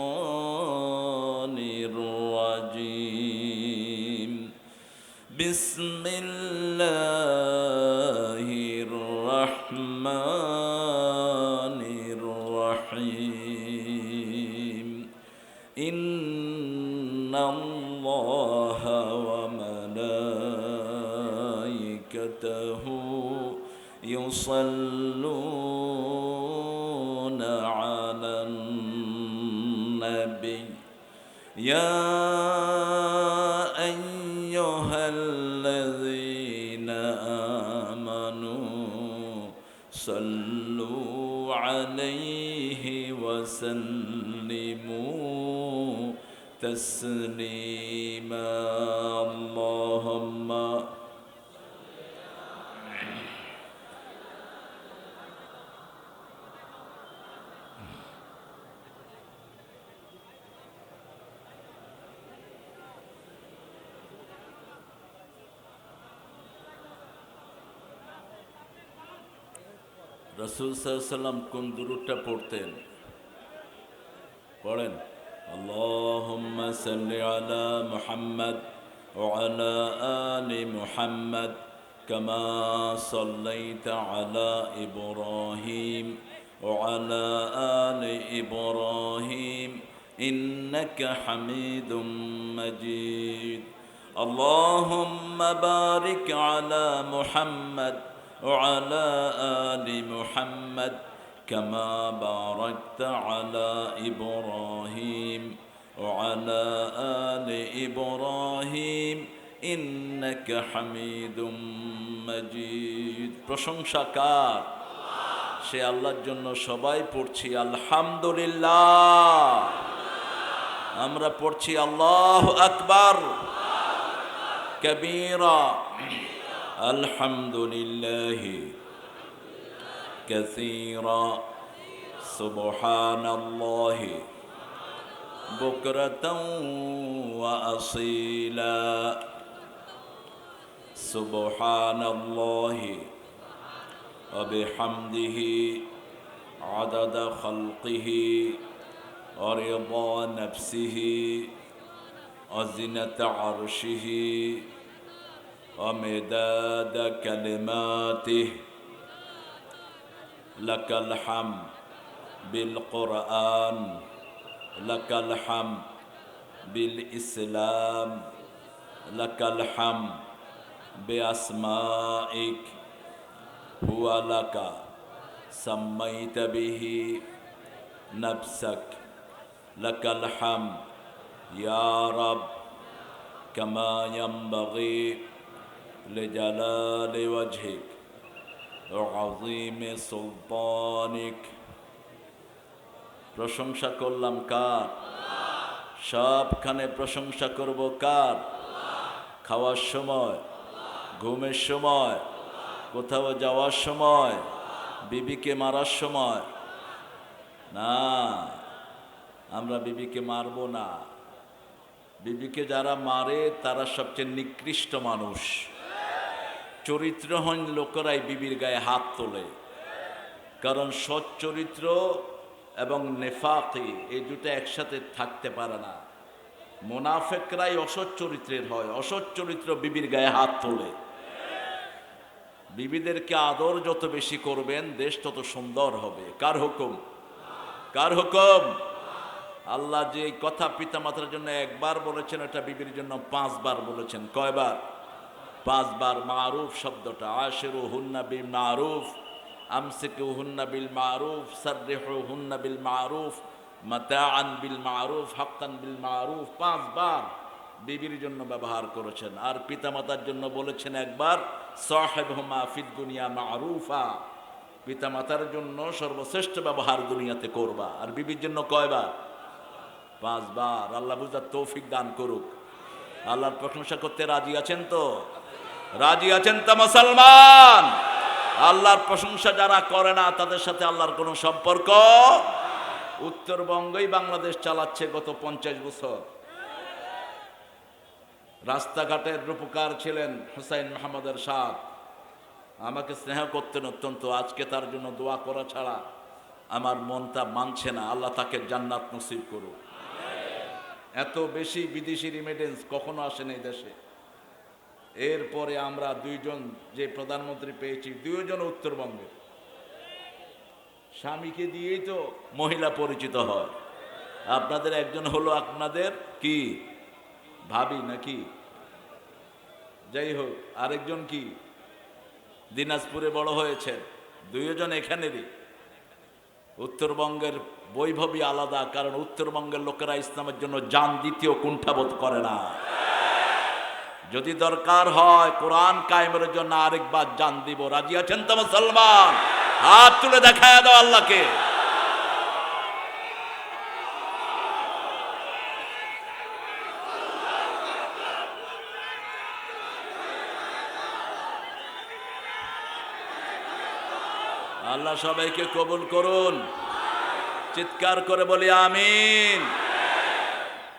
الرجيم. بسم الله الرحمن الرحيم. إن الله وملائكته يصلون على النبي يا أيها الذين آمنوا صلوا عليه وسلموا تسليما. اللهم রাসূল সাল্লাল্লাহু আলাইহি ওয়াসাল্লাম কোন দুরূদটা পড়তেন? পড়েন। আল্লাহুম্মা সাল্লি আলা মুহাম্মাদ ওয়া আলা আলি মুহাম্মাদ কামা সাল্লাইতা আলা ইব্রাহিম ওয়া আলা আলি ইব্রাহিম ইন্নাকা হামিদুম মাজিদ। আল্লাহুম্মা বারিক আলা মুহাম্মাদ وعلى آل محمد كما باركت على إبراهيم وعلى آل إبراهيم إنك حميد مجيد। প্রশংসা কার? সে আল্লাহর জন্য সবাই পড়ছি আলহামদুলিল্লাহ। আমরা পড়ছি আল্লাহু আকবার কবীরা। الحمد لله كثيرا سبحان الله بكرة وأصيلا. سبحان الله وبحمده عدد خلقه ورضا نفسه وزنة عرشه ومداد كلماته. لك الحمد بالقرآن لك الحمد بالإسلام لك الحمد بأسمائك هو لك سميت به نفسك لك الحمد يا رب كما ينبغي لجلال وجهك وعظيم سلطانك প্রশংসা করলাম কার? সবখানে প্রশংসা করব কার? খাওয়ার সময়, ঘুমের সময়, কোথাও যাওয়ার সময়, বিবিকে মারার সময় না। আমরা বিবিকে মারব না। বিবিকে যারা মারে তারা সবচেয়ে নিকৃষ্ট মানুষ। চরিত্রহীন লোকেরাই বিবির গায়ে হাত তোলে। কারণ সৎ চরিত্র এবং নেফাকি এই দুটো একসাথে থাকতে পারে না। মুনাফিকরাই অসৎ চরিত্রের হয়, অসৎ চরিত্র বিবির গায়ে হাত তোলে। বিবিদেরকে আদর যত বেশি করবেন দেশ তত সুন্দর হবে। কার হুকুম? কার হুকুম? আল্লাহ যে কথা পিতামাতার জন্য একবার বলেছেন, এটা বিবির জন্য 5 বার বলেছেন। কয়বার? 5 বার। মারুফ শব্দটা, আশিরুহুন্না বিল মারুফ, আমসিকুহুন্না বিল মারুফ, সাররিহুহুন্না বিল মারুফ, মাতাআন বিল মারুফ, হাক্কান বিল মারুফ 5 বার বিবির জন্য ব্যবহার করেছেন। আর পিতামাতার জন্য বলেছেন একবার, সাহিবহুমা ফিদ দুনিয়া মারুফা, পিতামাতার জন্য সর্বশ্রেষ্ঠ ব্যবহার দুনিয়াতে করবা। আর বিবির জন্য কয়বার? 5 বার। আল্লাহ বুঝার তৌফিক দান করুক। আল্লাহর প্রশংসা করতে রাজি আছেন তো? রাজি আছেন তো মুসলমান? আল্লাহর প্রশংসা যারা করে না তাদের সাথে আল্লাহর কোনো সম্পর্ক। উত্তরবঙ্গই বাংলাদেশ চালাচ্ছে গত 50 বছর। রাস্তাঘাটের রূপকার ছিলেন হুসাইন মাহমুদ এরশাদ। আমাকে স্নেহ করতেন অত্যন্ত। আজকে তার জন্য দোয়া করা ছাড়া আমার মনটা মানছে না। আল্লাহ তাকে জান্নাত নসিব করুক। এত বেশি বিদেশি রিমিটেন্স কখনো আসেনি এই দেশে। এরপরে আমরা 2 জন যে প্রধানমন্ত্রী পেয়েছি, 2 জন উত্তরবঙ্গের। স্বামীকে দিয়েই তো মহিলা পরিচিত হয়। আপনাদের একজন হলো আপনাদের কি ভাবি নাকি? যাই হোক, আরেকজন কি দিনাজপুরে বড় হয়েছে। 2 জন এখানেরই। উত্তরবঙ্গের বৈভবী আলাদা, কারণ উত্তরবঙ্গের লোকেরা ইসলামের জন্য জান দ্বিতীয় কুণ্ঠাবোধ করে না। যদি দরকার হয় কোরআন কায়েমের জন্য আরেকবার জান দিব। রাজি আছেন তো মুসলমান? হাত তুলে দেখায় দাও আল্লাহকে। আল্লাহ সবাইকে কবুল করুন। চিৎকার করে বলি আমিন।